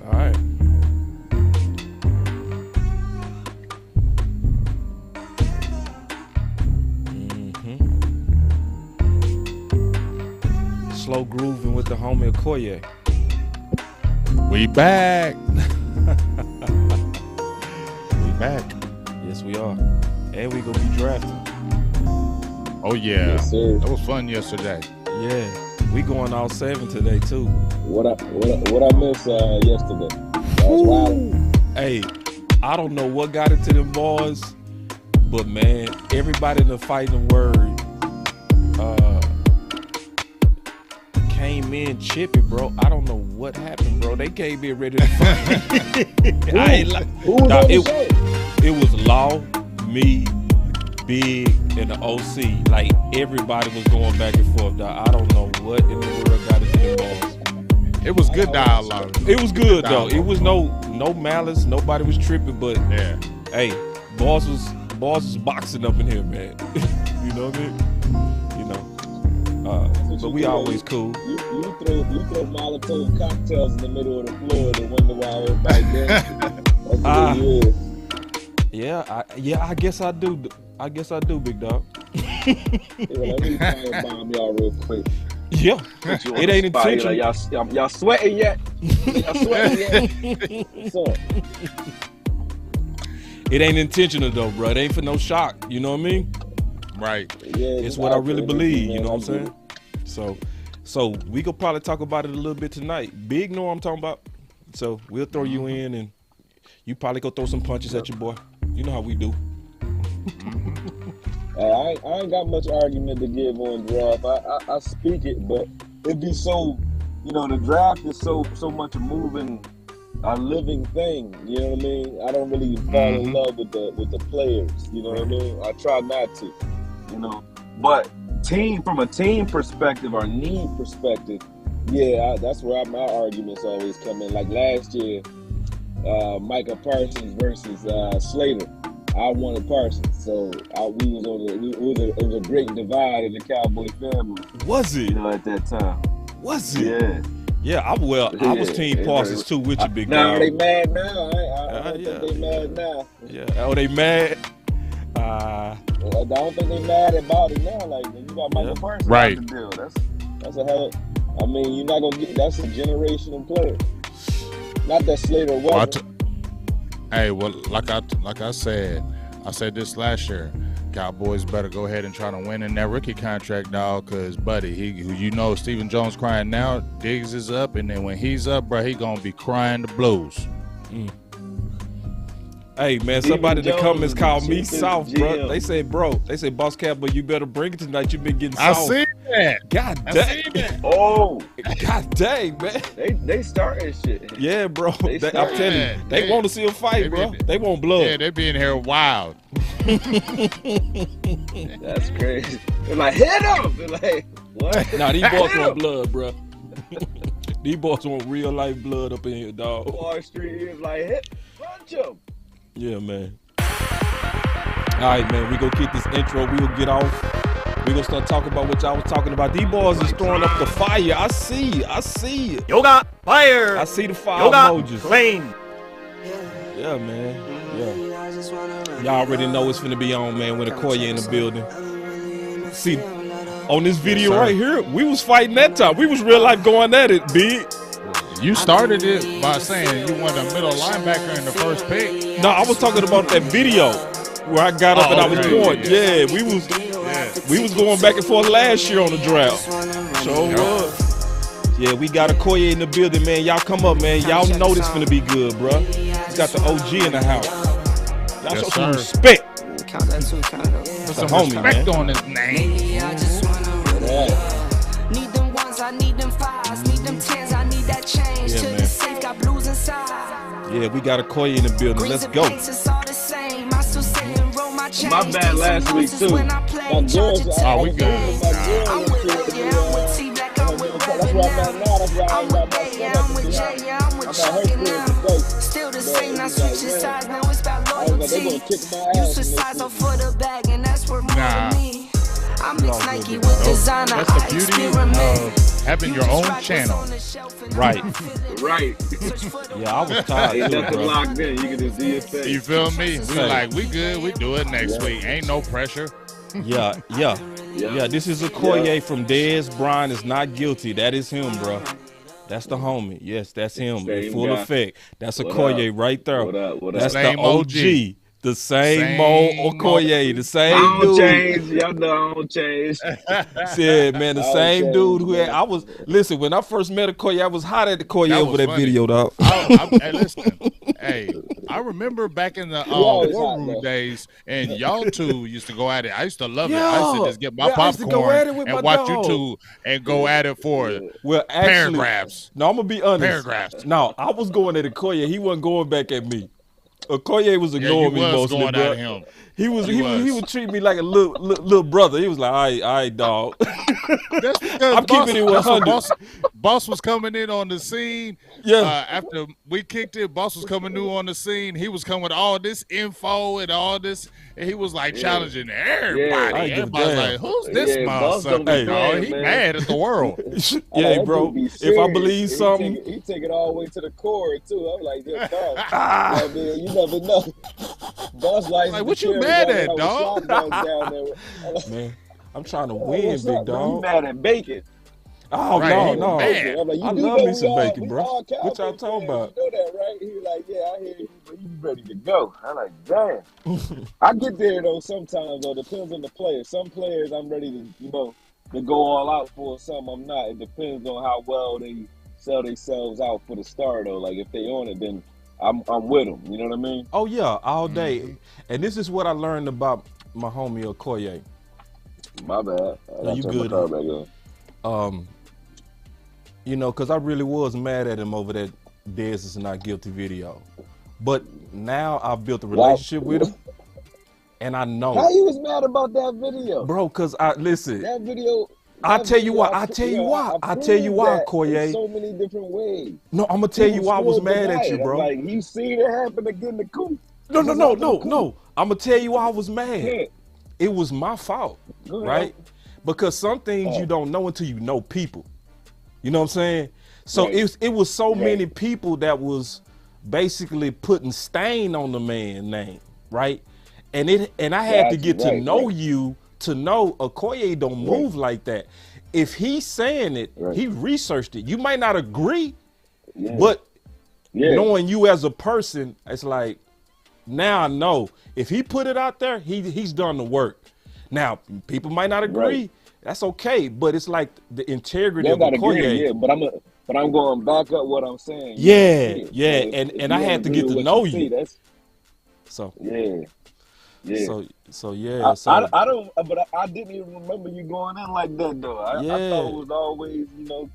All right. Slow grooving with the homie Akoye. We back. We back. Yes, we are. And we gonna be drafting. Oh yeah, Yes, sir. that was fun yesterday. Yeah, we going all 7 today too. What I missed yesterday? That was wild. Hey, I don't know what got into them boys, but man, everybody in the fighting word came in chippy, bro. I don't know what happened, bro. They came in ready to fight. I ain't like, Who was on the show? it was Law, me, Big, and the OC. Like everybody was going back and forth. Dog. I don't know what in the world got into them boys. It was good dialogue. It was good though. It was no malice. Nobody was tripping, but Yeah. hey, boss was boxing up in here, man. You know what I mean? You know. But we always cool. You throw Molotov cocktails in the middle of the floor and wonder why everybody dancing. That's what it is. Yeah, I guess I do. I guess I do, big dog. Yeah, let me firebomb y'all real quick. Yeah, it ain't intentional. Like, y'all sweating yet? Y'all sweating yet? What's up? It ain't intentional though, bro. It ain't for no shock. You know what I mean? Right. Yeah, It's what I really believe. You know what I'm saying? So we could probably talk about it a little bit tonight. Big know what I'm talking about. So we'll throw you in, and you probably go throw some punches at your boy. You know how we do. I ain't got much argument to give on draft. I speak it, but it'd be so, the draft is so much a living thing. You know what I mean? I don't really fall in love with the players. You know what I mean? I try not to. But from a team perspective or need perspective, yeah, that's where my arguments always come in. Like last year, Micah Parsons versus Slater. I wanted Parsons, so it was a great divide in the Cowboy family. Was it? At that time. Was it? Yeah. Yeah, I was Team Parsons too with you, big now dog. they mad now. I don't think they mad now. Yeah. Oh, they mad? I don't think they mad about it now. Like you got Michael Parsons Right. out the deal. That's a hell. I mean, you're not gonna get. That's a generational player. Not that Slater wasn't. Hey, well, like I said this last year. Cowboys better go ahead and try to win in that rookie contract, dog. Cause buddy, Stephen Jones crying now. Diggs is up, and then when he's up, bro, he gonna be crying the blues. Hey man, somebody in the comments called me soft, bro. They say, Boss Cowboy, you better bring it tonight. You've been getting soft. I see that. God dang. Oh, God dang, man. they starting shit. Yeah, bro. I'm telling you, they want to see a fight, bro. They want blood. Yeah, they be in here wild. That's crazy. They're like, hit him. They're like, what? Nah, these boys want blood, bro. These boys want real life blood up in here, dog. Wall Street is like, punch him. Yeah, man. All right, man. We gonna get this intro. We will get off. We gonna start talking about what y'all was talking about. These boys is throwing up the fire. I see it. Yoga fire. I see the fire Yoga emojis. flame. Yeah, man. Yeah. Y'all already know it's finna be on, man, when Okoye in the building. See, on this video right here, we was fighting that time. We was real life going at it, big. You started it by saying you wanted a middle linebacker in the first pick. No, I was talking about that video where I got up and I was going. Yeah, we was going back and forth last year on the draft. Yeah, we got Akoye in the building, man. Y'all come up, man. Y'all know this finna be good, bro. He's got the OG in the house. Y'all show some respect. Count that too, count it up. Put some homie, respect man. on his name. Need them ones, I need them fives, need them tens, I need that change. Yeah, To man. the safe, got blues inside. Yeah, we got Akoye in the building. Let's go. My bad last week, too. My girls, Oh, we good. I'm with yeah, I'm with T-Black, I'm with That's where I'm at now. That's why I I'm ain't got with my Bay, son yeah, up I'm to with the Jay, house. yeah, I'm with I got her Chuck crib now. today. Still the same, not But, switching yeah. sides, now it's about They gonna loyalty. kick my You ass switch in this sides shit. up for the bag, and that's worth more Nah. to me. I mix Nike with designer. That's the I beauty experiment. of having your own channel. Right. Right. Yeah, I was tired Ain't too, nothing bro. locked in. You can just do your thing. You feel me? We Same. like, we good. We do it next week. Ain't no pressure. Yeah. This is Okoye from Dez. Brian is not guilty. That is him, bro. That's the homie. Yes, that's him in Same full guy. effect. That's What Okoye up? right there. What up? What That's up? the Same OG. OG. The same Same old Okoye. The I same don't dude. change. Y'all know I don't change. Said, man, the I don't same change, dude who had, man. listen, when I first met Okoye, I was hot at Okoye That over was that funny. video, dog. Hey, listen. Hey, I remember back in the always War hot, Room though. days, and y'all two used to go at it. I used to love it. I Yeah. used to just get my Yeah, I used to popcorn go at it with my and watch dog. you two and go at it for Well, actually, paragraphs. no, I'm gonna be honest. Paragraphs. No, I was going at Okoye. He wasn't going back at me. Okoye was Yeah, ignoring you me was mostly, going bro. at him. He You was. would treat me like a little brother. He was like, all right, dog. That's because I'm keeping it 100. Boss was coming in on the scene. Yeah. After we kicked it, Boss was coming new on the scene. He was coming with all this info and all this, and he was like challenging everybody. I ain't give a Everybody's damn. like, "Who's this Yeah, Boss don't motherfucker? be dog? playing, He man. mad at the world." Yeah, That bro. dude be If I serious. believe something, he take it all the way to the core too. I'm like, yeah, dog. Ah. I mean, you never know. Boss likes Like, to what you carry mad down at, with dog? slot dogs down there. I'm like, man, I'm trying to oh, win, what's big up, man? He dog. mad at bacon. Oh Right, no. man. I'm like, you I do love know me some we bacon, bro. all What y'all Cowboy talking fans, about? You know that, right? He like, yeah, I hear you, but you ready to go. I'm like, damn. I get there though sometimes though. Depends on the player. Some players I'm ready to, to go all out for. Some I'm not. It depends on how well they sell themselves out for the start though. Like if they on it, then I'm with them. You know what I mean? Oh yeah, all day. And this is what I learned about my homie Okoye. My bad. No, you turn my good. car back on. Because I really was mad at him over that Dez is not guilty video. But now I've built a relationship with him, and I know. How you was mad about that video? Bro, because listen, That video. I'll tell you why. I'll tell you why, Okoye. In so many different ways. No, I'm going to tell you why I was mad at you, bro. I'm like, you seen it happen again to Coop. No. I'm going to tell you why I was mad. Yeah. It was my fault, Go ahead. right? Because some things you don't know until you know people. You know what I'm saying? So Right. it was so Right. many people that was basically putting stain on the man's name, right? And I had to Gotcha. get to Right, know right. you to know Okoye don't move like that. If he's saying it, Right. he researched it. You might not agree, Yeah. but Yeah. knowing you as a person, it's like, now I know if he put it out there, he's done the work. Now, people might not agree. Right. That's okay, but it's like the integrity Y'all of gotta Okoye. agree, yeah, but I'm going back up what I'm saying. You Yeah, know, yeah, so if and you I don't had to agree get with to what know see, you. That's So yeah. so yeah. So I don't, but I didn't even remember you going in like that though. I thought it was always,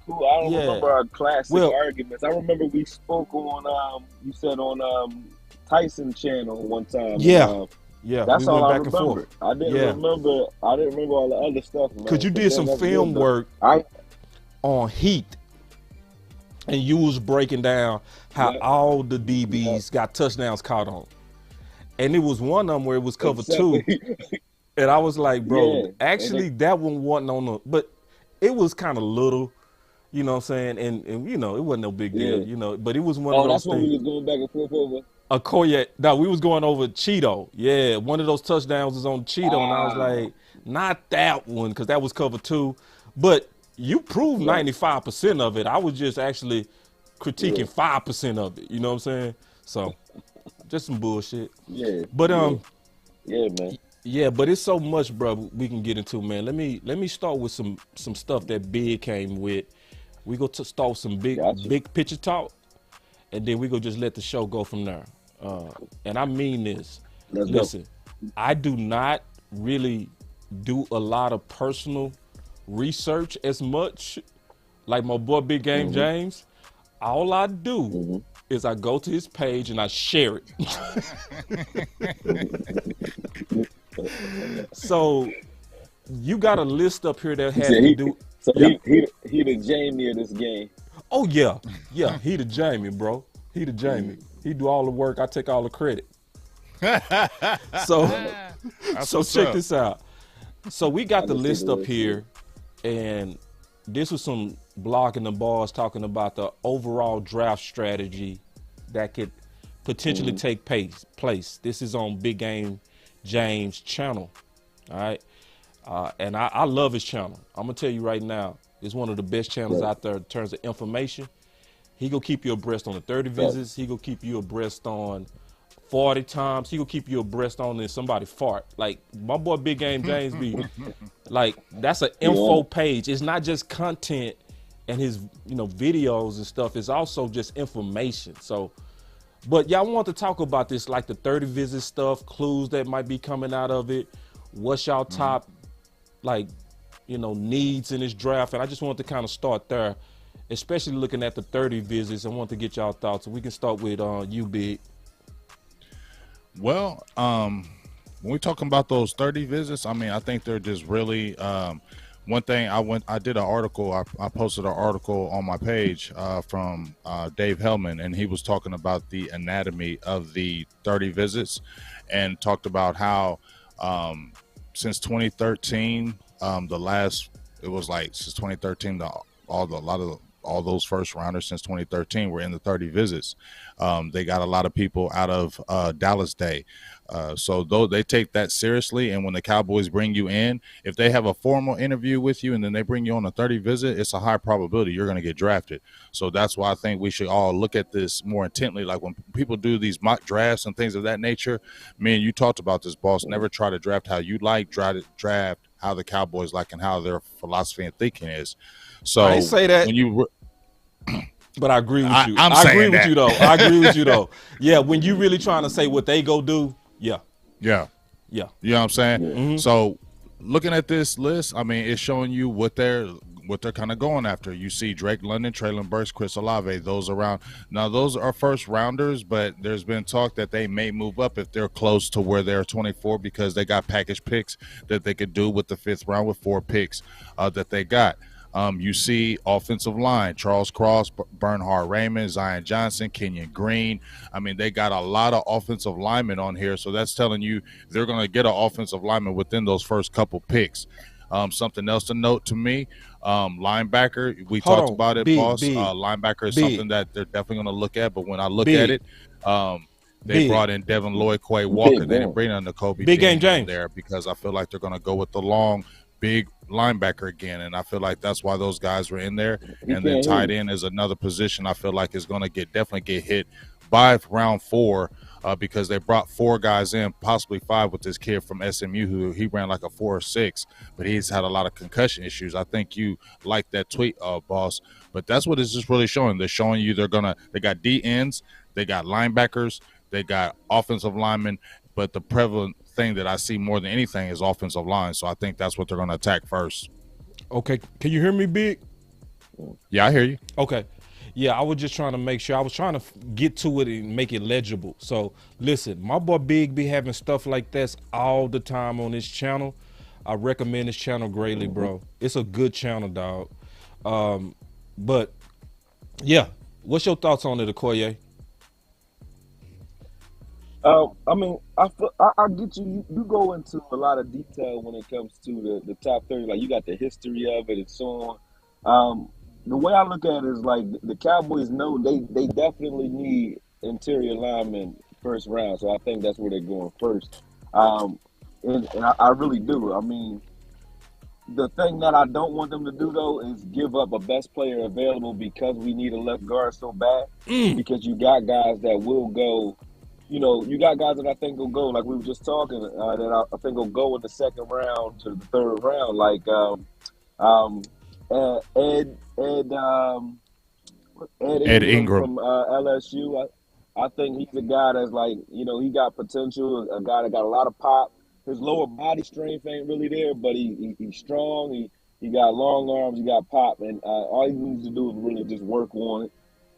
cool. I don't Yeah. remember our classic Well- arguments. I remember we spoke on, you said on Tyson channel one time. Yeah. And, yeah, that's we all went I back and remember. forth. I didn't Yeah. remember. I didn't remember all the other stuff, man. Cause you But did some that's film good, though. work I on Heat, and you was breaking down how Yeah. all the DBs got touchdowns caught on, and it was one of them where it was cover two, and I was like, bro, Yeah. actually that one wasn't on the, but it was kind of little, you know what I'm saying, and it wasn't no big deal, Yeah. but it was one Oh, of those that's when things. we was going back and forth over. Okoye, no, we was going over Cheeto. Yeah, one of those touchdowns was on Cheeto, and I was like, not that one, because that was cover two. But you proved 95% of it. I was just actually critiquing 5% of it. You know what I'm saying? So, just some bullshit. Yeah. But Yeah, man. yeah, but it's so much, bro, we can get into, man. Let me start with some stuff that Big came with. We go to start with some Gotcha. big picture talk, and then we go just let the show go from there. And I mean this. Let's go. Listen, I do not really do a lot of personal research as much like my boy Big Game James. All I do is I go to his page and I share it. So you got a list up here that has to do. So Yeah. he the Jamie of this game. Oh yeah, he the Jamie, bro. He the Jamie. He do all the work. I take all the credit. So That's so what's check up. this out. So we got I the can see list the up list, here, and this was some blogging the balls talking about the overall draft strategy that could potentially take place. This is on Big Game James' channel. All right. And I love his channel. I'm gonna tell you right now, it's one of the best channels Right. out there in terms of information. He gonna keep you abreast on the 30 Right. visits. He gonna keep you abreast on 40 times. He gonna keep you abreast on if somebody fart. Like my boy Big Game James be like, that's an info page. It's not just content and his videos and stuff. It's also just information. So, but y'all want to talk about this, like the 30 visit stuff, clues that might be coming out of it. What's y'all top needs in this draft? And I just want to kind of start there, especially looking at the 30 visits. I want to get y'all thoughts. So we can start with you, Big. Well, when we're talking about those 30 visits, I mean, I think they're just really one thing. I did an article. I posted an article on my page from Dave Hellman, and he was talking about the anatomy of the 30 visits, and talked about how since 2013, since 2013, all those first rounders since 2013 were in the 30 visits. They got a lot of people out of Dallas Day. So though they take that seriously, and when the Cowboys bring you in, if they have a formal interview with you and then they bring you on a 30 visit, it's a high probability you're going to get drafted. So that's why I think we should all look at this more intently. Like when people do these mock drafts and things of that nature, me and you talked about this, boss. Never try to draft how you like, draft how the Cowboys like and how their philosophy and thinking is. So I ain't say that. when you But I agree with you. I'm I agree saying with that. you though. I agree with you though. Yeah, when you really trying to say what they go do, yeah. Yeah. Yeah. You know what I'm saying? Mm-hmm. So looking at this list, I mean, it's showing you what they're kind of going after. You see Drake London, Traylon Burks, Chris Olave, those around. Now, those are first rounders, but there's been talk that they may move up if they're close to where they're 24 because they got package picks that they could do with the 5th round with 4 picks that they got. You see offensive line, Charles Cross, Bernhard Raymond, Zion Johnson, Kenyon Green. I mean, they got a lot of offensive linemen on here. So that's telling you they're going to get an offensive lineman within those first couple picks. Something else to note to me, linebacker, we talked about it, boss. Linebacker is something that they're definitely going to look at. But when I look at it, they brought in Devin Lloyd, Quay Walker. They didn't bring in Kobe Big Game James there because I feel like they're going to go with the long, big linebacker again, and I feel like that's why those guys were in there. And then tight end is another position I feel like is going to definitely get hit by round 4 because they brought 4 guys in, possibly 5 with this kid from SMU who he ran like a 4 or 6, but he's had a lot of concussion issues. I think you like that tweet, boss. But that's what it's just really showing. They're showing you they got D ends, they got linebackers, they got offensive linemen, but the prevalent thing that I see more than anything is offensive line. So I think that's what they're going to attack first. Okay. Can you hear me, Big? Yeah, I hear you. Okay. Yeah, I was just trying to make sure. I was trying to get to it and make it legible. So listen, my boy Big be having stuff like this all the time on his channel. I recommend his channel greatly, bro. It's a good channel, dog. But yeah, what's your thoughts on it, Okoye? I mean, I get you. You go into a lot of detail when it comes to the top 30. Like you got the history of it and so on. The way I look at it is like the Cowboys know they definitely need interior linemen first round. So I think that's where they're going first. And I really do. I mean, the thing that I don't want them to do though is give up a best player available because we need a left guard so bad. Because you got guys that will go. You know, you got guys that I think will go, like we were just talking, that I think will go in the 2nd round to the 3rd round, like Ed Ingram from LSU. I think he's a guy that's like, he got potential, a guy that got a lot of pop. His lower body strength ain't really there, but he's strong. He got long arms, he got pop, and all he needs to do is really just work on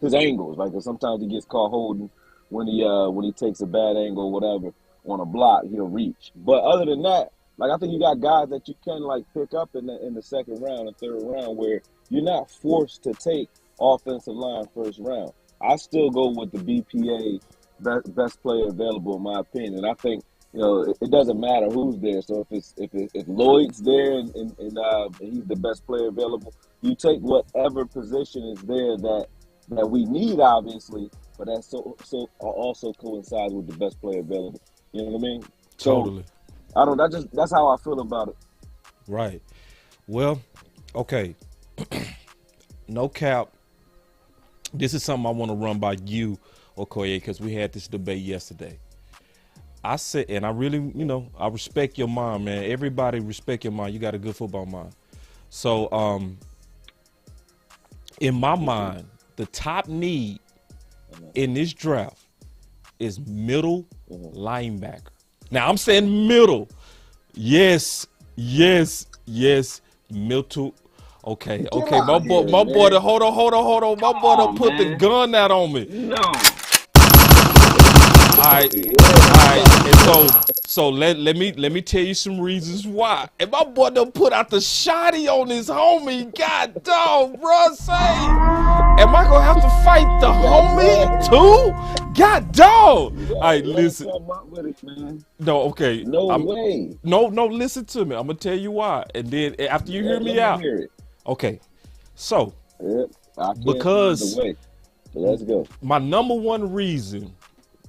his angles. Like sometimes he gets caught holding. When he takes a bad angle or whatever on a block, he'll reach. But other than that, like I think you got guys that you can like pick up in the 2nd round and 3rd round where you're not forced to take offensive line first round. I still go with the BPA best player available in my opinion. And I think it doesn't matter who's there. So if Lloyd's there and he's the best player available, you take whatever position is there that we need, obviously, but that also coincides with the best player available. You know what I mean? Totally. So I don't. That's how I feel about it. Right. Well, okay. No cap. This is something I want to run by you, Okoye, because we had this debate yesterday. I said, and I really, I respect your mind, man. Everybody respect your mind. You got a good football mind. So, in my mind, the top need in this draft is middle linebacker. Now, I'm saying middle. Yes, middle. Okay. My boy, hold on. My boy done put the gun out on me. No. All right. And so let me tell you some reasons why. And my boy done put out the shotty on his homie. God dog, bro. Say, am I gonna have to fight the homie too? God dog. All right, listen. With it, man. No, okay. No way. No, listen to me. I'm gonna tell you why. And then after you hear me out. Hear it. Okay. So I because so let's go. My number one reason.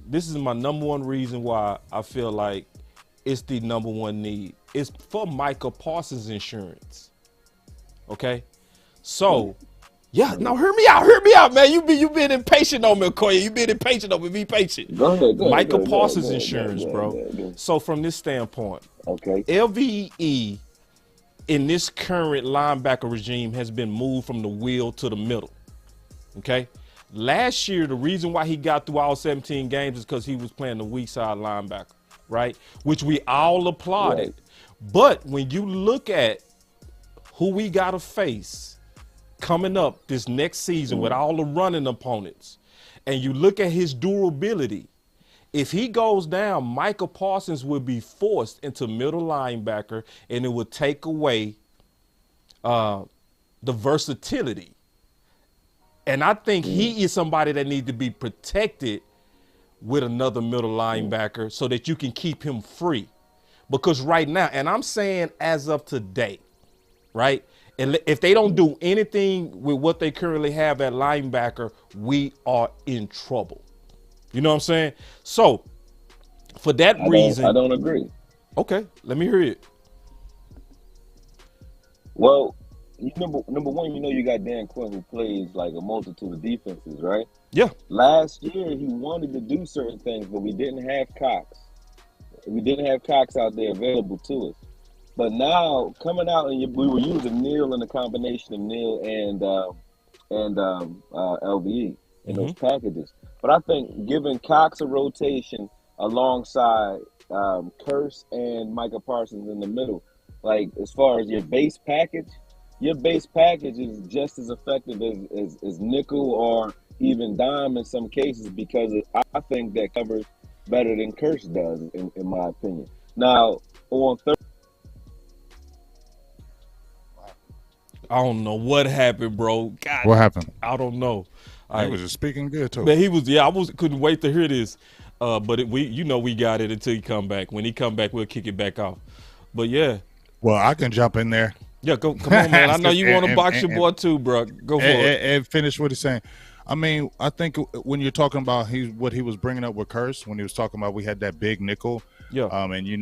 This is my number one reason why I feel like it's the number one need. It's for Micah Parsons insurance. Okay? So, yeah, now hear me out, man. You been impatient on me, Okoye. You been impatient on me. Be patient. Go ahead. Micah Parsons insurance, bro. So from this standpoint, okay, LVE in this current linebacker regime has been moved from the wheel to the middle. Okay? Last year, the reason why he got through all 17 games is because he was playing the weak side linebacker, right? Which we all applauded. Right. But when you look at who we got to face coming up this next season with all the running opponents, and you look at his durability, if he goes down, Micah Parsons will be forced into middle linebacker, and it will take away the versatility. And I think he is somebody that needs to be protected with another middle linebacker so that you can keep him free. Because right now, and I'm saying as of today, right? And if they don't do anything with what they currently have at linebacker, we are in trouble. You know what I'm saying? So for that reason. I don't agree. Okay, let me hear it. Well, number one, you got Dan Quinn, who plays like a multitude of defenses, right? Yeah. Last year, he wanted to do certain things, but we didn't have Cox. We didn't have Cox out there available to us. But now, coming out, and we were using Neal in a combination of Neal and LVE in those packages. But I think giving Cox a rotation alongside Curse and Micah Parsons in the middle, like as far as your base package is just as effective as nickel or even dime in some cases, because I think that covers better than Curse does, in my opinion. Now, on third, I don't know what happened, bro. God, what happened? I don't know. I was just speaking good too. Man, he was. Yeah, couldn't wait to hear this. But we got it until he come back. When he come back, we'll kick it back off. But yeah. Well, I can jump in there. Yeah, come on, man. I know you want to box your boy too, bro. Go for it. And finish what he's saying. I mean, I think when you're talking about what he was bringing up with Curse, when he was talking about we had that big nickel. Yeah. And you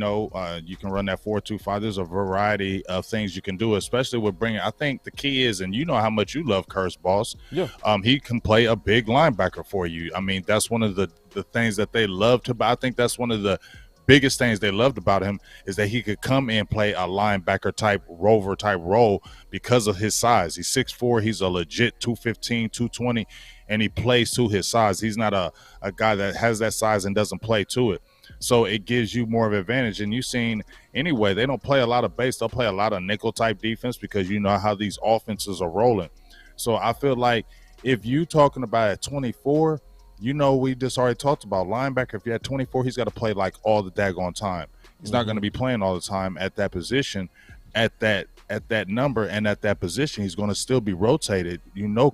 can run that 4-2-5. There's a variety of things you can do, especially with bringing. I think the key is, and you know how much you love Curse, boss. Yeah. He can play a big linebacker for you. I mean, that's one of the things that they love to. I think that's one of the biggest things they loved about him is that he could come in and play a linebacker type, rover type role because of his size. He's 6'4". He's a legit 215, 220, and he plays to his size. He's not a guy that has that size and doesn't play to it. So it gives you more of an advantage. And you've seen, anyway, they don't play a lot of base. They'll play a lot of nickel-type defense because you know how these offenses are rolling. So I feel like if you talking about at 24, we just already talked about linebacker. If you're at 24, he's got to play like all the daggone time. He's not going to be playing all the time at that position, at that number, and at that position. He's going to still be rotated.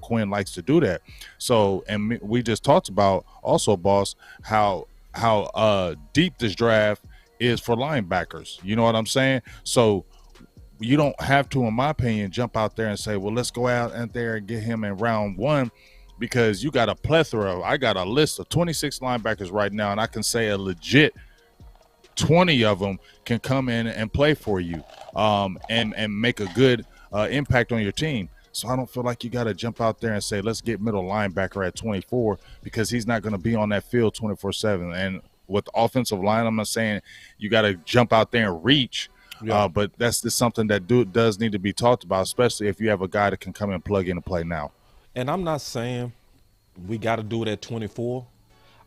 Quinn likes to do that. So, and we just talked about also, boss, how deep this draft is for linebackers. You know what I'm saying? So you don't have to, in my opinion, jump out there and say, well, let's go out there and get him in round one, because you got a plethora. I got a list of 26 linebackers right now, and I can say a legit 20 of them can come in and play for you, and make a good impact on your team. So I don't feel like you got to jump out there and say, let's get middle linebacker at 24, because he's not going to be on that field 24/7. And with the offensive line, I'm not saying you got to jump out there and reach, but that's just something that does need to be talked about, especially if you have a guy that can come and plug in and play now. And I'm not saying we got to do it at 24.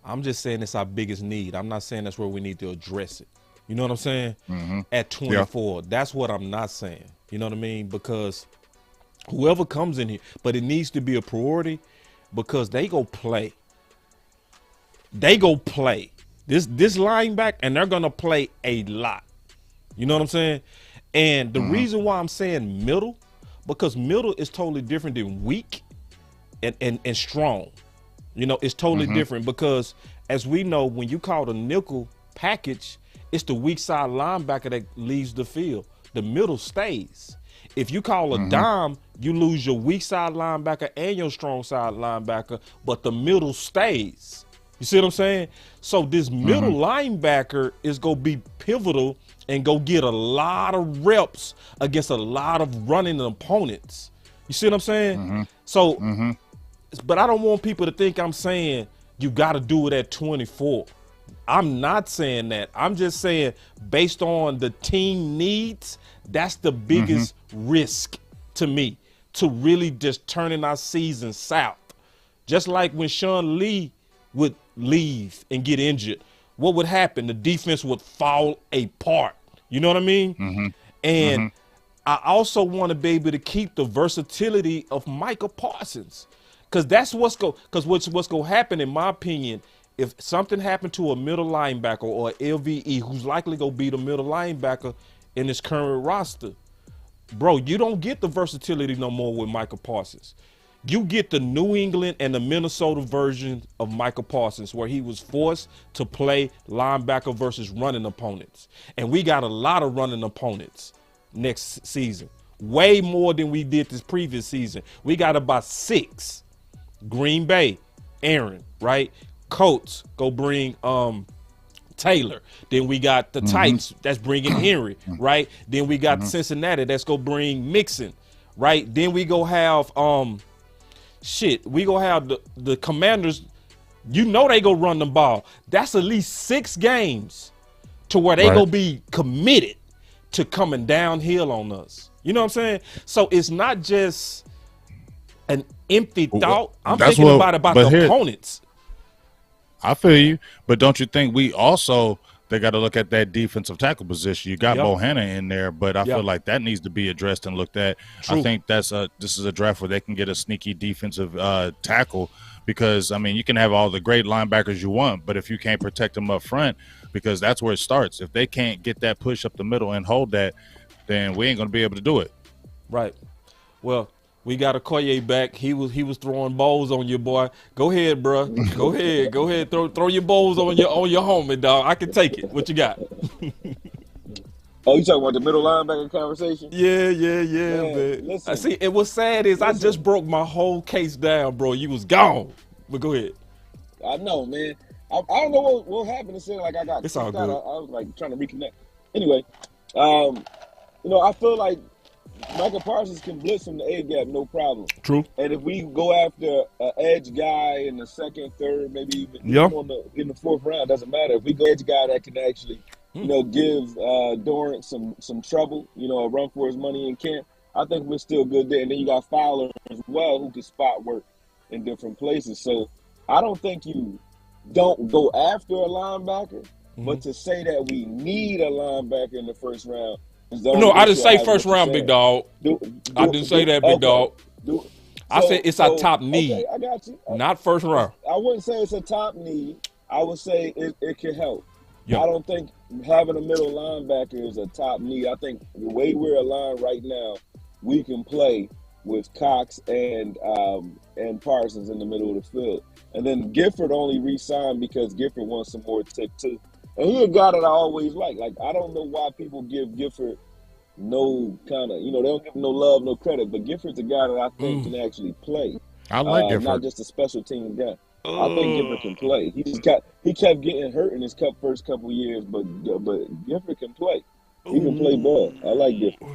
I'm just saying it's our biggest need. I'm not saying that's where we need to address it. You know what I'm saying? At 24. That's what I'm not saying. You know what I mean? Because whoever comes in here, but it needs to be a priority, because they go play. They go play. This linebacker, and they're going to play a lot. You know what I'm saying? And the reason why I'm saying middle, because middle is totally different than weak and strong. You know, it's totally different, because as we know, when you call the nickel package, it's the weak side linebacker that leaves the field. The middle stays. If you call a dime, you lose your weak side linebacker and your strong side linebacker, but the middle stays. You see what I'm saying? So this middle linebacker is going to be pivotal and go get a lot of reps against a lot of running opponents. You see what I'm saying? So, but I don't want people to think I'm saying you got to do it at 24. I'm not saying that. I'm just saying, based on the team needs, that's the biggest risk to me, to really just turning our season south. Just like when Sean Lee would leave and get injured, what would happen? The defense would fall apart. You know what I mean? And I also want to be able to keep the versatility of Micah Parsons, because that's what's going to happen, in my opinion. If something happened to a middle linebacker or LVE, who's likely going to be the middle linebacker in this current roster, bro, you don't get the versatility no more with Micah Parsons. You get the New England and the Minnesota version of Micah Parsons, where he was forced to play linebacker versus running opponents. And we got a lot of running opponents next season, way more than we did this previous season. We got about 6. Green Bay, Aaron, right? Colts go bring Taylor. Then we got the Titans that's bringing Henry, right? Then we got Cincinnati that's go bring Mixon, right? Then we go have we go have the Commanders. You know they go run the ball. That's at least 6 games to where they go be committed to coming downhill on us. You know what I'm saying? So it's not just an empty thought. I'm thinking about the opponents. I feel you, but don't you think they got to look at that defensive tackle position? You got Bohanna in there, but I feel like that needs to be addressed and looked at. True. I think this is a draft where they can get a sneaky defensive tackle, because I mean, you can have all the great linebackers you want, but if you can't protect them up front, because that's where it starts. If they can't get that push up the middle and hold that, then we ain't going to be able to do it. Right. Well, we got Okoye back. He was throwing balls on you, boy. Go ahead, bro. Go ahead. Throw your balls on your homie, dog. I can take it. What you got? Oh, you talking about the middle linebacker conversation? Yeah, man. Listen, see, and what's sad is I just broke my whole case down, bro. You was gone. But go ahead. I know, man. I don't know what happened. It seemed like I got it's all good. I was like trying to reconnect. Anyway, I feel like Michael Parsons can blitz from the A gap, no problem. True. And if we go after an edge guy in the second, third, maybe even in the 4th round, doesn't matter. If we go edge guy that can actually, give Dorrance some trouble, a run for his money in camp, I think we're still good there. And then you got Fowler as well, who can spot work in different places. So I don't think you don't go after a linebacker, but to say that we need a linebacker in the 1st round. No, I didn't say 1st round, big dog. I didn't say that, big dog. I said it's our top need. Okay, I got you. Not 1st round. I wouldn't say it's a top need. I would say it can help. Yep. I don't think having a middle linebacker is a top need. I think the way we're aligned right now, we can play with Cox and Parsons in the middle of the field. And then Gifford only re-signed because Gifford wants some more tick too. And he a guy that I always like. Like, I don't know why people give Gifford no kind of, they don't give him no love, no credit. But Gifford's a guy that I think can actually play. I like Not Gifford. just a special team guy. I think Gifford can play. He kept getting hurt in his first couple years, but Gifford can play. He can play ball. I like Gifford.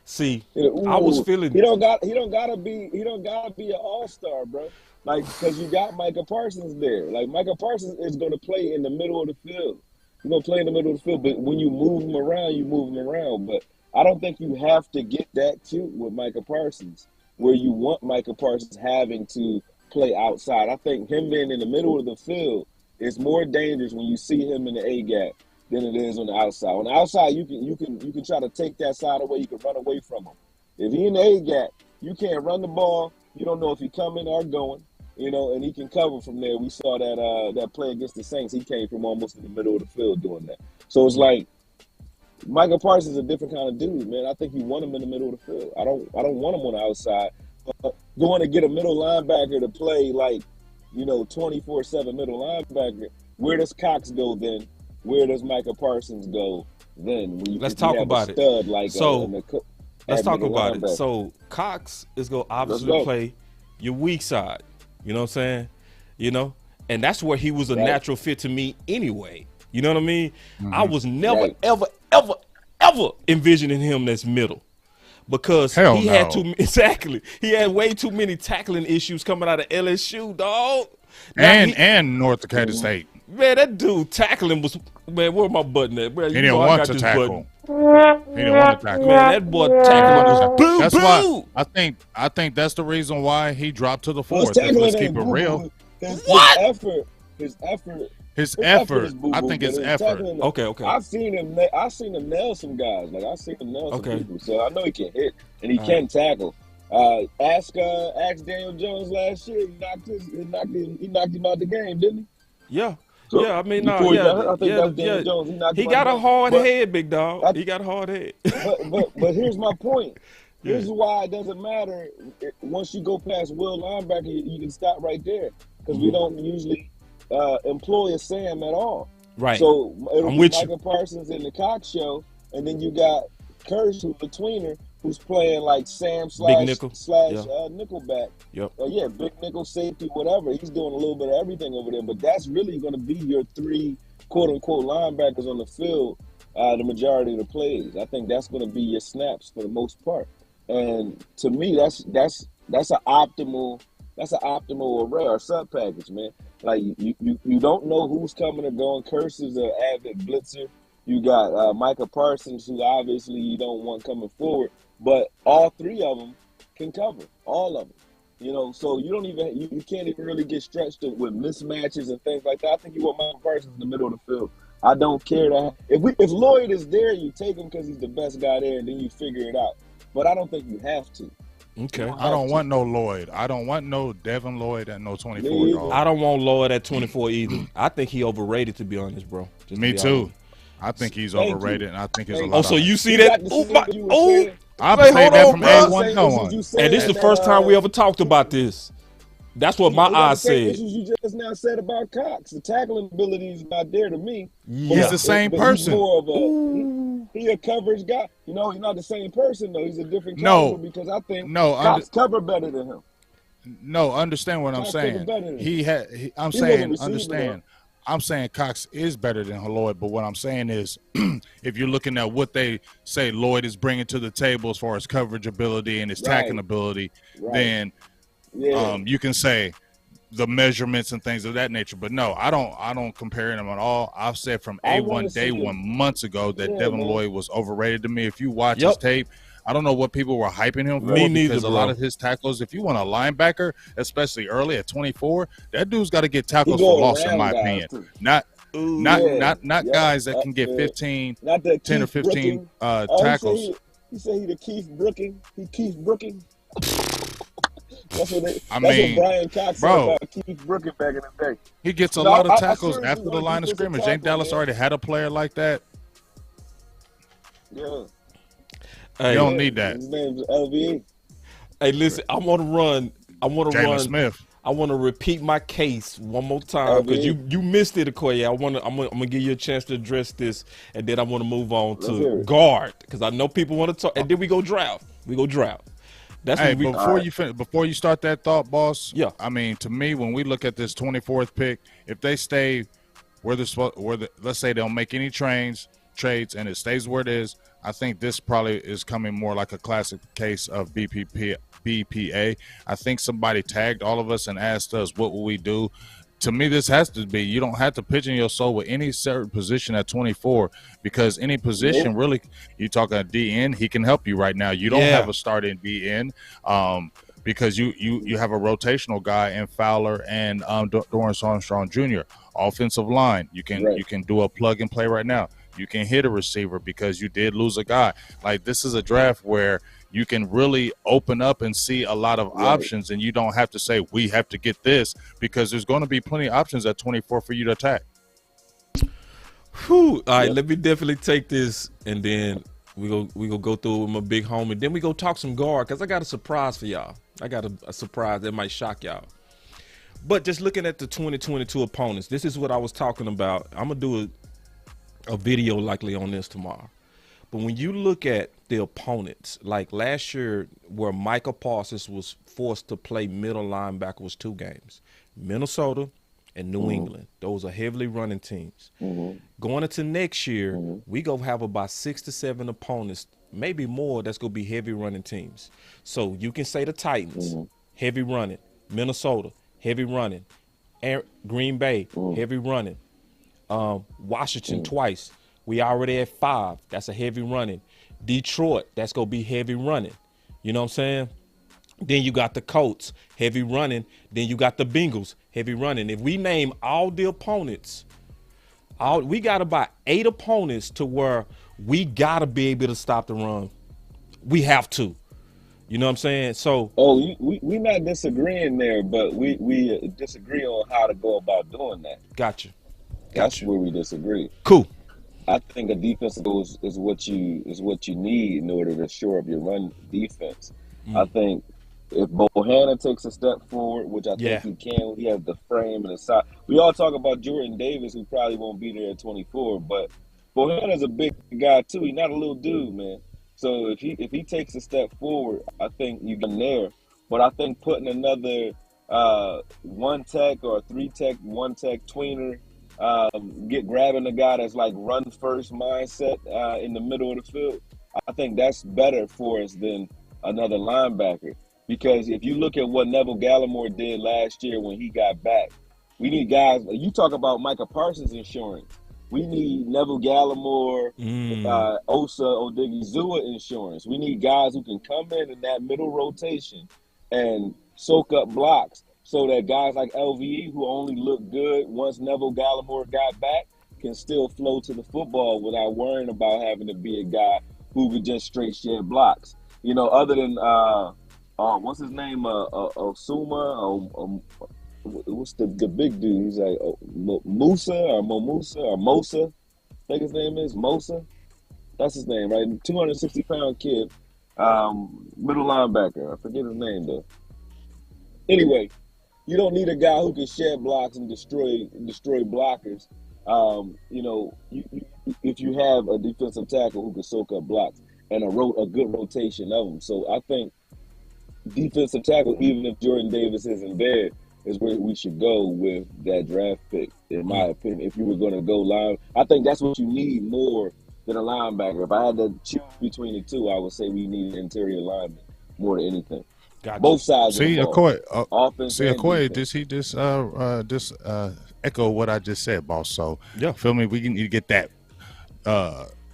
See, I was feeling he don't gotta be an all-star, bro. Like, because you got Micah Parsons there. Like, Micah Parsons is gonna play in the middle of the field. He's gonna play in the middle of the field, but when you move him around, you move him around. But I don't think you have to get that cute with Micah Parsons, where you want Micah Parsons having to play outside. I think him being in the middle of the field is more dangerous when you see him in the A gap than it is on the outside. On the outside, you can try to take that side away. You can run away from him. If he in the A gap, you can't run the ball. You don't know if he coming or going. And he can cover from there. We saw that play against the Saints. He came from almost in the middle of the field doing that. So it's like Micah Parsons is a different kind of dude, man. I think you want him in the middle of the field. I don't want him on the outside. Going to get a middle linebacker to play like, 24/7 middle linebacker. Where does Cox go then? Where does Micah Parsons go then? Let's talk about it. Let's talk about it. So Cox is going to obviously play your weak side. You know what I'm saying? And that's where he was a natural fit to me anyway. You know what I mean? Mm-hmm. I was never, ever envisioning him as middle. Because he had way too many tackling issues coming out of LSU, dog. And North Dakota State. Man, that dude tackling was, man, where my button at? Bro, he didn't want to tackle. He didn't want to tackle. Man, that boy tackling was boo. That's why I think that's the reason why he dropped to the fourth. Let's keep it real. His effort. I think his effort. Okay. I've seen him nail some guys. Like, I've seen him nail some people. So I know he can hit and he can tackle. Ask Daniel Jones last year. He knocked him out the game, didn't he? Yeah. So, I mean, Jones. He got a hard head, big dog. He got a hard head. But here's my point. Here's why it doesn't matter. Once you go past Will linebacker, you can stop right there because we don't usually employ a Sam at all. Right. So it'll I'm be with Micah Parsons in the Cox show, and then you got Kirsch, who's the tweener, who's playing like Sam slash nickelback. Yep. Big nickel, safety, whatever. He's doing a little bit of everything over there, but that's really going to be your three quote-unquote linebackers on the field the majority of the plays. I think that's going to be your snaps for the most part. And to me, that's an optimal array or sub package, man. Like you don't know who's coming or going. Kirsch is an avid blitzer. You got Micah Parsons, who obviously you don't want coming forward, but all three of them can cover, all of them. So you can't even really get stretched with mismatches and things like that. I think you want Micah Parsons in the middle of the field. I don't care that if Lloyd is there, you take him because he's the best guy there, and then you figure it out. But I don't think you have to. Okay. I don't want no Lloyd. I don't want no Devin Lloyd at no 24. Dog. I don't want Lloyd at 24 either. I think he overrated, to be honest, bro. Me too. I think he's overrated, and I think it's a lot. So you see that? I've played that from A1 no one. And this is the first time we ever talked about this. That's what my eyes said. You just now said about Cox. The tackling ability is not there to me. He's the same person. He's more of he a coverage guy. He's not the same person though. He's a different caliber because I think Cox cover better than him. No, understand what I'm saying. I'm saying Cox is better than Lloyd, but what I'm saying is if you're looking at what they say Lloyd is bringing to the table as far as coverage ability and his tackling ability, then you can say the measurements and things of that nature. But no, I don't compare them at all. I've said from A1 day 1 months ago that Devin Lloyd was overrated to me. If you watch his tape, I don't know what people were hyping him for because a lot of his tackles, if you want a linebacker, especially early at 24, that dude's got to get tackles for loss, in my opinion. Not guys that can get 10 or 15 tackles. He said he the Keith Brooking. He Keith Brooking. That's what Brian Cox said about Keith Brooking back in the day. He gets a lot of tackles after the line of scrimmage. Ain't Dallas already had a player like that? Yeah. You don't need that. His name's LVE. Hey, listen, I want to run. Smith. I want to repeat my case one more time because you missed it, Okoye. I'm gonna give you a chance to address this, and then I want to move on to guard because I know people want to talk, and then we go draft. That's hey, what before you start that thought, boss. Yeah. I mean, to me, when we look at this 24th pick, if they stay let's say they don't make any trades, and it stays where it is, I think this probably is coming more like a classic case of BPA. I think somebody tagged all of us and asked us what will we do. To me, this has to be, you don't have to pigeon your soul with any certain position at 24 because any position really, you talking a DN, he can help you right now. You don't have a starting DN because you have a rotational guy in Fowler and Dorrance Armstrong Jr. Offensive line, you can do a plug and play right now. You can hit a receiver because you did lose a guy. Like, this is a draft where you can really open up and see a lot of options, and you don't have to say, we have to get this, because there's going to be plenty of options at 24 for you to attack. Whew. All right, let me definitely take this, and then we go through with my big homie. Then we go talk some guard, because I got a surprise for y'all. I got a surprise that might shock y'all. But just looking at the 2022 opponents, this is what I was talking about. I'm going to do a video likely on this tomorrow. But when you look at the opponents, like last year where Micah Parsons was forced to play middle linebacker was 2 games, Minnesota and New England. Those are heavily running teams. Going into next year, we going to have about 6 to 7 opponents, maybe more, that's going to be heavy running teams. So you can say the Titans, heavy running, Minnesota, heavy running, Green Bay, heavy running, Washington twice. We already at 5. That's a heavy running. Detroit, that's going to be heavy running. You know what I'm saying? Then you got the Colts, heavy running. Then you got the Bengals, heavy running. If we name all the opponents, we got about 8 opponents to where we got to be able to stop the run. We have to. You know what I'm saying? So, we not disagreeing there, but we disagree on how to go about doing that. Gotcha. That's where we disagree. Cool. I think a defensive goal is what you need in order to shore up your run defense. I think if Bohanna takes a step forward, which I think he can, he has the frame and the size. We all talk about Jordan Davis, who probably won't be there at 24, but Bohanna's a big guy too. He's not a little dude, man. So if he takes a step forward, I think you get there. But I think putting another 1 tech or a 3 tech, 1 tech tweener, grabbing a guy that's like run first mindset in the middle of the field, I think that's better for us than another linebacker. Because if you look at what Neville Gallimore did last year when he got back, we need guys. You talk about Micah Parsons insurance. We need Neville Gallimore, Osa Odigizua insurance. We need guys who can come in that middle rotation and soak up blocks, so that guys like LVE, who only looked good once Neville Gallimore got back, can still flow to the football without worrying about having to be a guy who could just straight shed blocks. You know, other than what's his name, Osuma, what's the big dude? He's like Musa or Momusa or Mosa. I think his name is Mosa. That's his name, right? 260-pound kid, middle linebacker. I forget his name though. Anyway, you don't need a guy who can shed blocks and destroy blockers. If you have a defensive tackle who can soak up blocks and a good rotation of them. So I think defensive tackle, even if Jordan Davis isn't there, is where we should go with that draft pick, in my opinion. If you were going to go line, I think that's what you need more than a linebacker. If I had to choose between the two, I would say we need an interior lineman more than anything. Gotcha. Both sides. See, of the ball. Okoye, this echo what I just said, boss. So, feel me? We need to get that.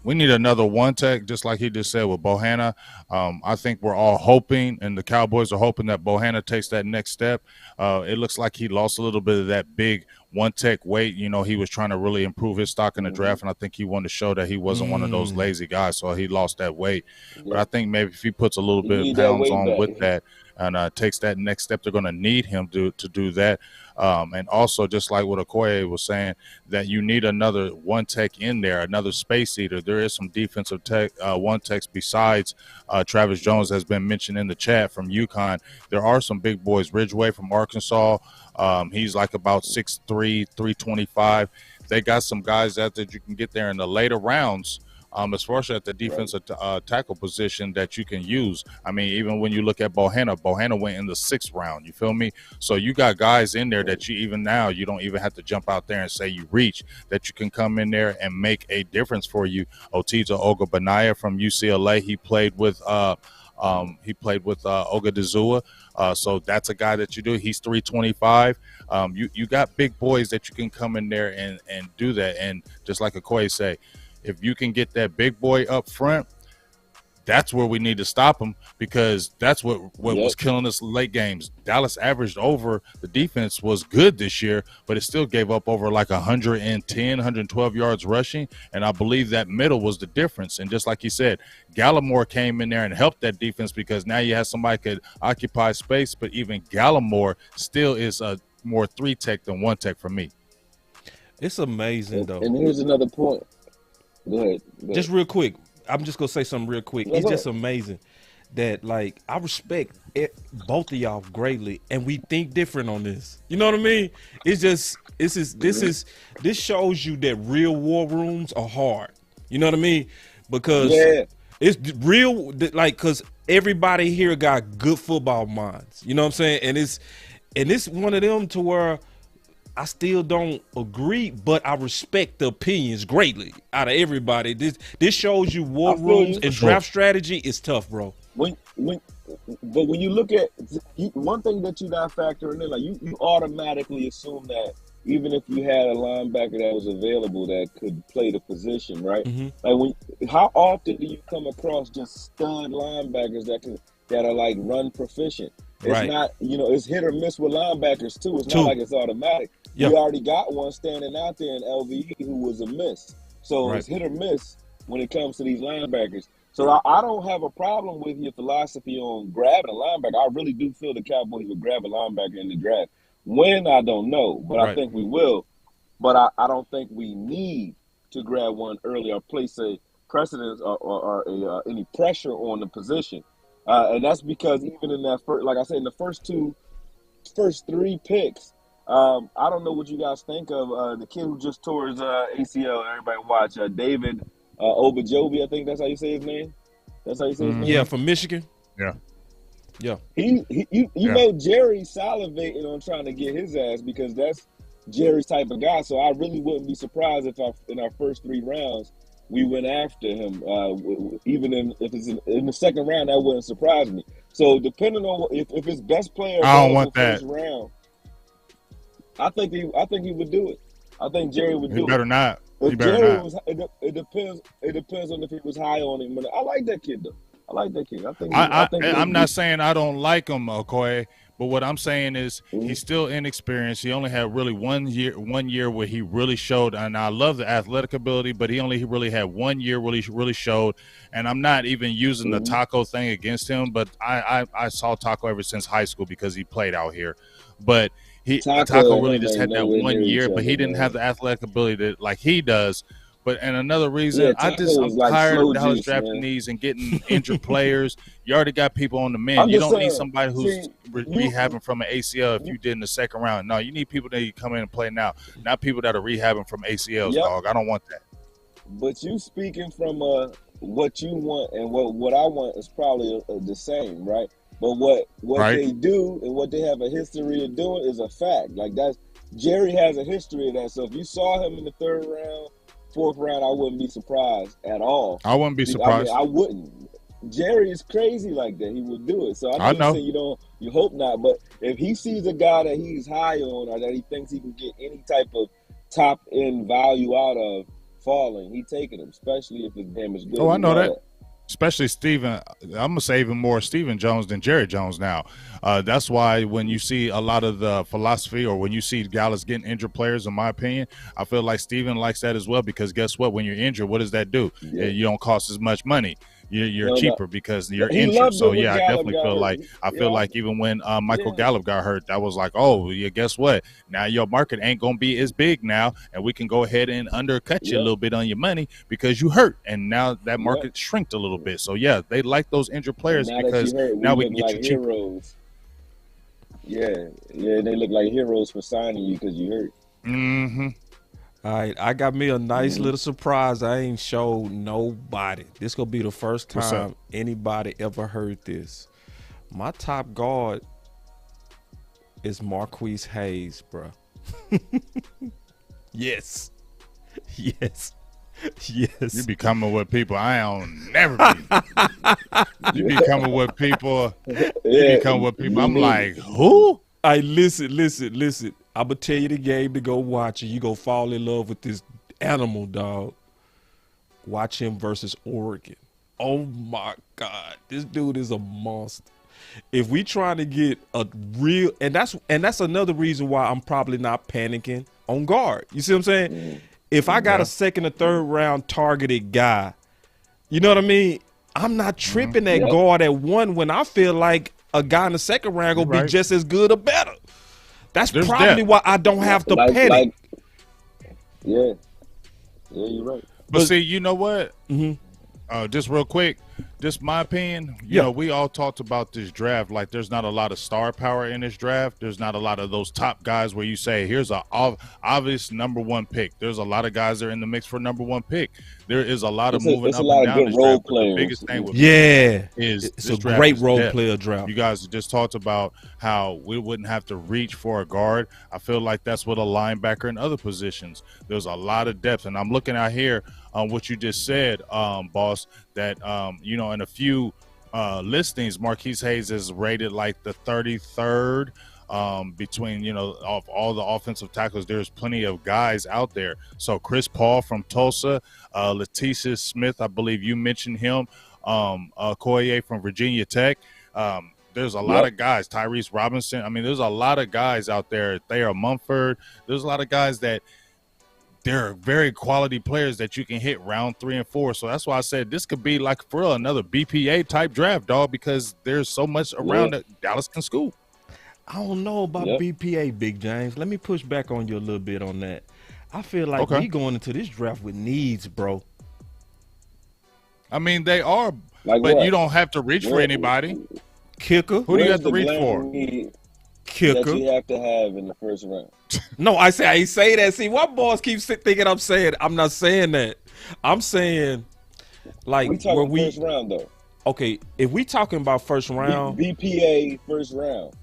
We need another 1 tech, just like he just said with Bohanna. I think we're all hoping, and the Cowboys are hoping that Bohanna takes that next step. It looks like he lost a little bit of that big 1 tech weight. You know, he was trying to really improve his stock in the draft, and I think he wanted to show that he wasn't one of those lazy guys, so he lost that weight. But I think maybe if he puts a little bit of pounds on with that, and takes that next step, they're going to need him to do that. And also, just like what Okoye was saying, that you need another one tech in there, another space eater. There is some defensive tech, one techs besides Travis Jones has been mentioned in the chat from UConn. There are some big boys. Ridgeway from Arkansas, he's like about 6'3", 325. They got some guys that you can get there in the later rounds, especially at the defensive tackle position that you can use. I mean, even when you look at Bohanna went in the 6th round. You feel me? So you got guys in there that you even now you don't even have to jump out there and say you reach, that you can come in there and make a difference for you. Otito Ogbonnia from UCLA, he played with Ogadizua. So that's a guy that you do. He's 325. You got big boys that you can come in there and do that. And just like Akoye say, if you can get that big boy up front, that's where we need to stop him, because that's what was killing us late games. Dallas averaged over. The defense was good this year, but it still gave up over like 110, 112 yards rushing, and I believe that middle was the difference. And just like you said, Gallimore came in there and helped that defense, because now you have somebody could occupy space, but even Gallimore still is a more 3-tech than 1-tech for me. It's amazing, though. And here's another point. Go ahead. Just real quick. I'm just going to say something real quick. It's just amazing that, like, I respect both of y'all greatly, and we think different on this. You know what I mean? It's just, this shows you that real war rooms are hard. You know what I mean? Because it's real, like, because everybody here got good football minds. You know what I'm saying? And it's one of them to where I still don't agree, but I respect the opinions greatly out of everybody. This shows you war rooms and draft strategy is tough, bro. But when you look at one thing that you got factoring in, like you automatically assume that even if you had a linebacker that was available that could play the position, right? Like how often do you come across just stud linebackers that are like run proficient? It's not, it's hit or miss with linebackers too. It's not like it's automatic. We already got one standing out there in LVE who was a miss. So it's hit or miss when it comes to these linebackers. So I don't have a problem with your philosophy on grabbing a linebacker. I really do feel the Cowboys will grab a linebacker in the draft. When, I don't know, but I think we will. But I don't think we need to grab one early or place a precedence or any pressure on the position. And that's because even in that first, like I said, in the first 3 picks, I don't know what you guys think of the kid who just tore his ACL. Everybody watch David Obajobi. I think that's how you say his name. That's how you say his name. Yeah, from Michigan. Yeah. You know Jerry salivating on trying to get his ass, because that's Jerry's type of guy. So I really wouldn't be surprised if in our first 3 rounds we went after him. Even if it's in the second round, that wouldn't surprise me. So depending on if his best player I don't want first that round, I think he would do it. I think Jerry would do it. He better not. If Jerry was, it depends. It depends on if he was high on him. I like that kid though. I like that kid. I'm not saying I don't like him, Okoye, but what I'm saying is he's still inexperienced. He only had really 1 year where he really showed, and I love the athletic ability, but he really had 1 year where he really showed. And I'm not even using the Taco thing against him, but I saw Taco ever since high school because he played out here. But Taco really just had that 1 year, but he didn't have the athletic ability like he does. And another reason, I'm tired of Dallas drafting these and getting injured players. You already got people on the men. You don't need somebody who's rehabbing from an ACL if you did in the second round. No, you need people that you come in and play now, not people that are rehabbing from ACLs, dog. I don't want that. But you speaking from what you want and what I want is probably the same, right? But what they do and what they have a history of doing is a fact. Like Jerry has a history of that. So if you saw him in the 3rd round, 4th round, I wouldn't be surprised at all. I wouldn't be surprised. I wouldn't. Jerry is crazy like that. He would do it. So I know you hope not. But if he sees a guy that he's high on or that he thinks he can get any type of top end value out of falling, he taking him, especially if his game is good. Oh, I know that. Especially Steven, I'm going to say even more Steven Jones than Jerry Jones now. That's why when you see a lot of the philosophy or when you see Dallas getting injured players, in my opinion, I feel like Steven likes that as well, because guess what? When you're injured, what does that do? You don't cost as much money. you're No, no. cheaper because you're He injured. loved So it when yeah, I Gallup definitely got feel hurt. like even when Michael Yeah. Gallup got hurt, that was like, oh yeah, guess what? Now your market ain't gonna be as big now, and we can go ahead and undercut you a Yep. little bit on your money because you hurt, and now that Yep. market shrinked a little bit. So yeah, they like those injured And players now because that you hurt, now we look can get like you cheaper. heroes. Yeah, they look like heroes for signing you because you hurt. Mm-hmm. All right, I got me a nice Mhm. little surprise. I ain't showed nobody. This gonna be the first What's up? time anybody ever heard this. My top guard is Marquise Hayes, bro. Yes, yes, yes. You be coming with people I don't never be. You be coming with people. You be coming with people. I'm like, who? Hey, listen. I'm gonna tell you the game to go watch, and you go fall in love with this animal, dog. Watch him versus Oregon. Oh my God, this dude is a monster. If we trying to get a real, and that's another reason why I'm probably not panicking on guard. You see what I'm saying? If I got a second or third round targeted guy, you know what I mean? I'm not tripping at guard at 1 when I feel like a guy in the second round gonna be just as good or better. That's probably why I don't have to panic. Yeah, you're right. But see, you know what? Mm-hmm. Just real quick, just my opinion. You know, we all talked about this draft. Like, there's not a lot of star power in this draft. There's not a lot of those top guys where you say, here's a obvious number 1 pick. There's a lot of guys that are in the mix for number 1 pick. There is a lot of moving up and down this draft. But the biggest thing with is it's a great role player draft. You guys just talked about how we wouldn't have to reach for a guard. I feel like that's what a linebacker and other positions. There's a lot of depth, and I'm looking out here on what you just said, boss. That you know, in a few listings, Marquise Hayes is rated like the 33rd. Between, you know, of all the offensive tackles, there's plenty of guys out there. So Chris Paul from Tulsa, Leticia Smith, I believe you mentioned him, Okoye from Virginia Tech. There's a lot of guys, Tyrese Robinson. I mean, there's a lot of guys out there. Thayer Mumford. There's a lot of guys that they're very quality players that you can hit round 3 and 4. So that's why I said this could be like for real another BPA type draft, dog, because there's so much around that Dallas can scoop. I don't know about BPA, Big James. Let me push back on you a little bit on that. I feel like we going into this draft with needs, bro. I mean, they are, like but what? you don't have to reach for anybody. Kicker. Who do you have to reach for? Kicker. That you have to have in the first round. No, I ain't say that. See, why boss keeps thinking I'm saying? I'm not saying that. I'm saying like We talking first round though. Okay, if we talking about first round, BPA first round.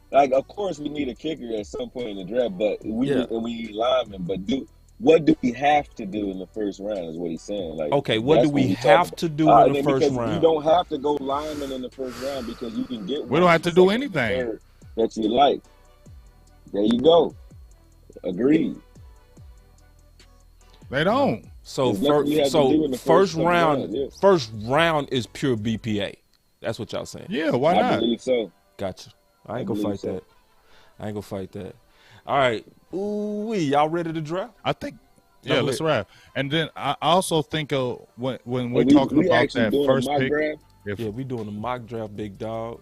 Like, of course, we need a kicker at some point in the draft, but we need linemen. But what do we have to do in the first round? Is what he's saying. Like, okay, what do we have to do in the first round? You don't have to go lineman in the first round because you can get. We don't have to do anything that you like. There you go. Agreed. They don't. So first round is pure BPA. That's what y'all saying. Yeah, why not? I believe so. Gotcha. I ain't gonna fight that. I ain't gonna fight that. All right. Ooh, y'all ready to draft? I think. Yeah, let's wrap. And then I also think when we're talking about that first pick. Yeah, we doing a mock draft, big dog.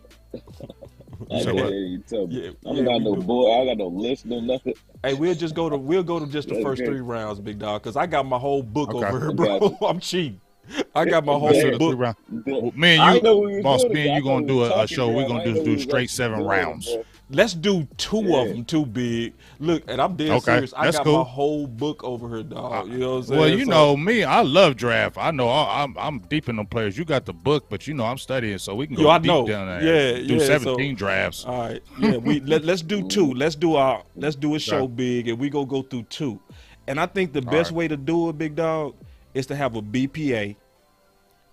I got no board. I got no list, no nothing. Hey, we'll go to just the first 3 rounds, big dog, because I got my whole book over here, bro. I'm cheap. I got my whole book. Well, me and you, boss, me and you gonna do a show. We're gonna do straight 7 rounds. Let's do 2 of them, too big. Look, and I'm dead serious. I got my whole book over here, dog. You know what I'm saying? Well, you know me, I love draft. I know I'm deep in them players. You got the book, but you know I'm studying, so we can go deep down there. Do 17 drafts. All right, yeah. Let's do 2. Let's do a show big, and we go through 2. And I think the best way to do it, big dog, is to have a BPA,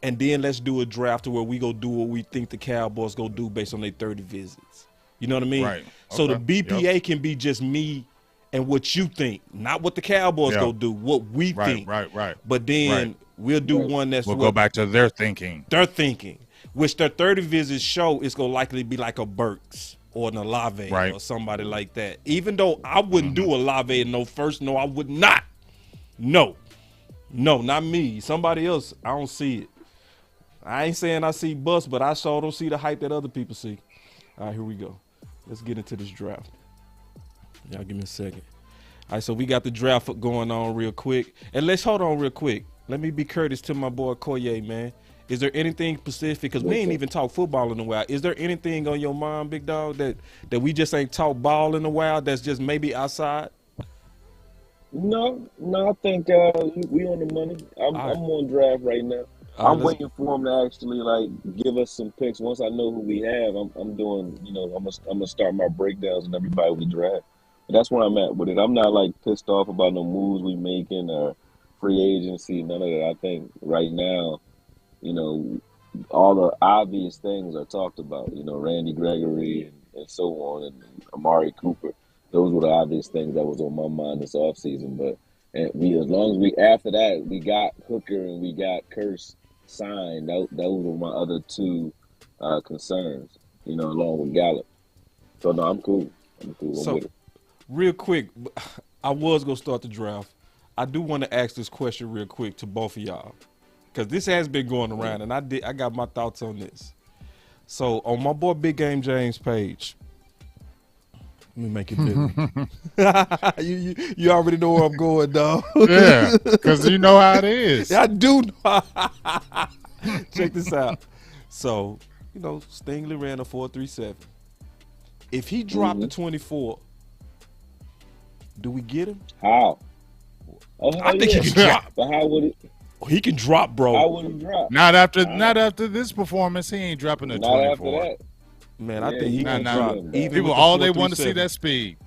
and then let's do a draft to where we go do what we think the Cowboys go do based on their 30 visits. You know what I mean? Right. So the BPA can be just me and what you think, not what the Cowboys go do, what we think. Right. But then we'll do one that's we'll go back to their thinking. Which their 30 visits show is going to likely be like a Burks or an Olave or somebody like that. Even though I wouldn't do Olave in no first, no, I would not. No, not me. Somebody else, I don't see it. I ain't saying I see bust, but I sure don't see the hype that other people see. All right, here we go. Let's get into this draft. Y'all give me a second. All right, so we got the draft going on real quick. And let's hold on real quick. Let me be courteous to my boy Okoye, man. Is there anything specific? Because we ain't even talked football in a while. Is there anything on your mind, big dog, that we just ain't talked ball in a while that's just maybe outside? No, I think we on the money. I'm right. on draft right now. All I'm right, waiting for him to actually like give us some picks. Once I know who we have, I'm doing. I'm gonna start my breakdowns and everybody we draft. But that's where I'm at with it. I'm not like pissed off about no moves we making or free agency. None of that. I think right now, all the obvious things are talked about. Randy Gregory and so on, and Amari Cooper. Those were the obvious things that was on my mind this offseason. But as long as after that, we got Hooker and we got Curse signed. Those were my other two concerns, along with Gallup. So, no, I'm cool. I'm with it. Real quick, I was going to start the draft. I do want to ask this question real quick to both of y'all, because this has been going around, and I got my thoughts on this. So, on my boy Big Game James page, let me make it bigger. you already know where I'm going, dog. Yeah, because you know how it is. I do know. Check this out. So, Stingley ran a 4.37. If he dropped the 24, do we get him? How? I think he can drop. But how would it? He can drop, bro. How would he drop? Not after this performance. He ain't dropping a 24. Not after that. Man, I think he can drop. People, all they want to see that speed.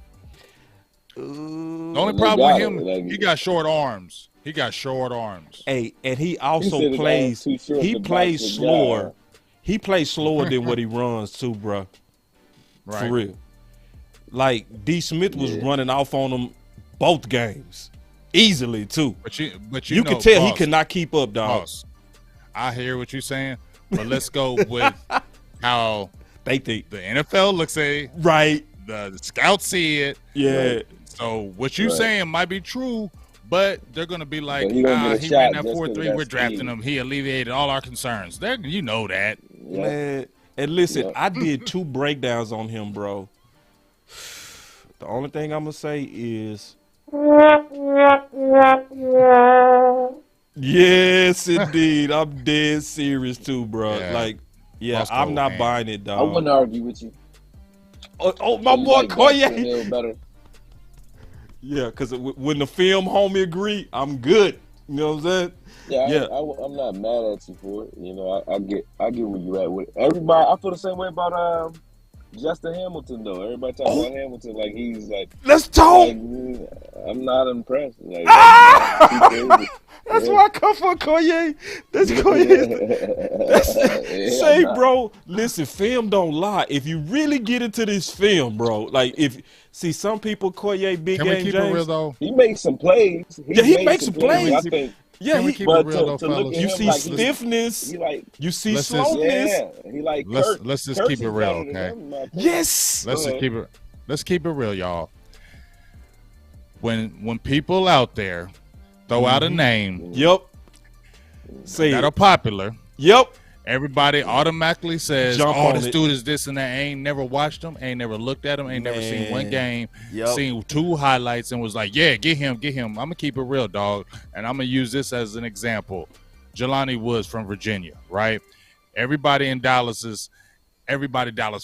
The only problem with him, he got short arms. Hey, and he also plays. He plays slower. He plays slower than what he runs too, bro. Right. For real. Like D. Smith was running off on him both games easily too. But you can tell he could not keep up, dog. Boss, I hear what you're saying, but let's go with how they think the NFL looks at it. Right. The scouts see it. Yeah. Right. So what you saying might be true, but they're gonna be like, he ran that 4.3. We're drafting speed. him. He alleviated all our concerns. You know that, man. And listen, I did 2 breakdowns on him, bro. The only thing I'm gonna say is, yes, indeed, I'm dead serious too, bro. Yeah. I'm not buying it, dog. I wouldn't argue with you. Oh, my boy Okoye. Better. Yeah, because when the film homie agree, I'm good. You know what I'm saying? Yeah. I'm not mad at you for it. I get where you at with it. Everybody, I feel the same way about Justin Hamilton though. Everybody talks about Hamilton like he's like. Let's talk. Like, I'm not impressed. Like, that's why I come for Okoye. That's Okoye. Say, bro, listen, film don't lie. If you really get into this film, bro, like some people Okoye Big Can Game we keep James. It real though? He makes some plays. He makes some plays. I think. Yeah, Can we keep it real though, fellas? You see stiffness. You see slowness. Yeah, he like. Let's just keep it real, okay? Yes. Let's keep it real, y'all. When people out there throw out a name, that are popular, everybody automatically says, this dude is this and that. I ain't never watched him, ain't never looked at him, ain't never seen one game, seen 2 highlights and was like, yeah, get him. I'm going to keep it real, dog. And I'm going to use this as an example. Jelani Woods from Virginia, right? Everybody Dallas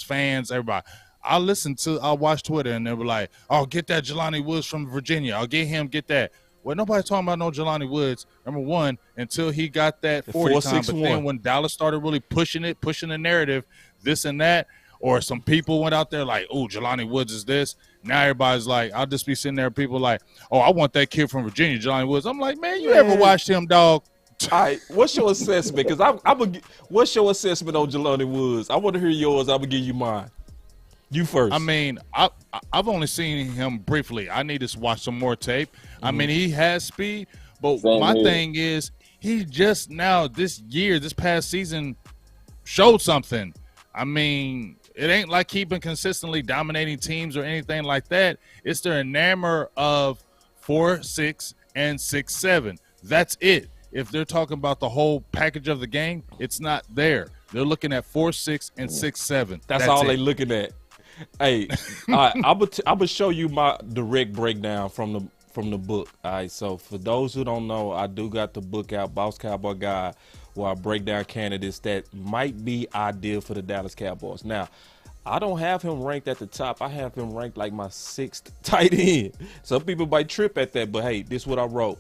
fans, everybody. I'll watch Twitter and they were like, oh, get that Jelani Woods from Virginia. I'll get him, get that. Well, nobody's talking about no Jelani Woods, number one, until he got that 40 time. But then when Dallas started really pushing the narrative, this and that, or some people went out there like, oh, Jelani Woods is this. Now everybody's like, I'll just be sitting there, people like, oh, I want that kid from Virginia, Jelani Woods. I'm like, man, you ever watched him, dog? All right, what's your assessment? Because what's your assessment on Jelani Woods? I want to hear yours. I'm going to give you mine. You first. I mean, I've only seen him briefly. I need to watch some more tape. I mean, he has speed, but thing is, he just now this past season showed something. I mean, it ain't like he been consistently dominating teams or anything like that. It's the enamor of 4'6" and 6'7". That's it. if they're talking about the whole package of the game, it's not there. They're looking at 4.6 and 6.7. That's all they looking at. Hey, I'm gonna show you my direct breakdown from the book. All right, so for those who don't know, I do got the book out, Boss Cowboy Guide, where I break down candidates that might be ideal for the Dallas Cowboys. Now, I don't have him ranked at the top. I have him ranked like my 6th tight end. Some people might trip at that, but hey, this is what I wrote.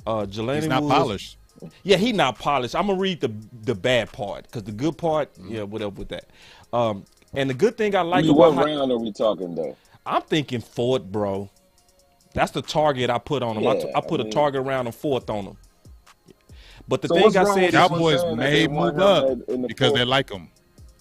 Jelani He's not Woods, polished. Yeah, he not polished. I'm gonna read the bad part because the good part, yeah, whatever with that. And the good thing I like what round are we talking though? I'm thinking 4th, bro. That's the target I put on him. Yeah, I put a target around a 4th on him. But the So thing what's I wrong said with is, Cowboys saying that may they move want him up in the because they fourth? like him.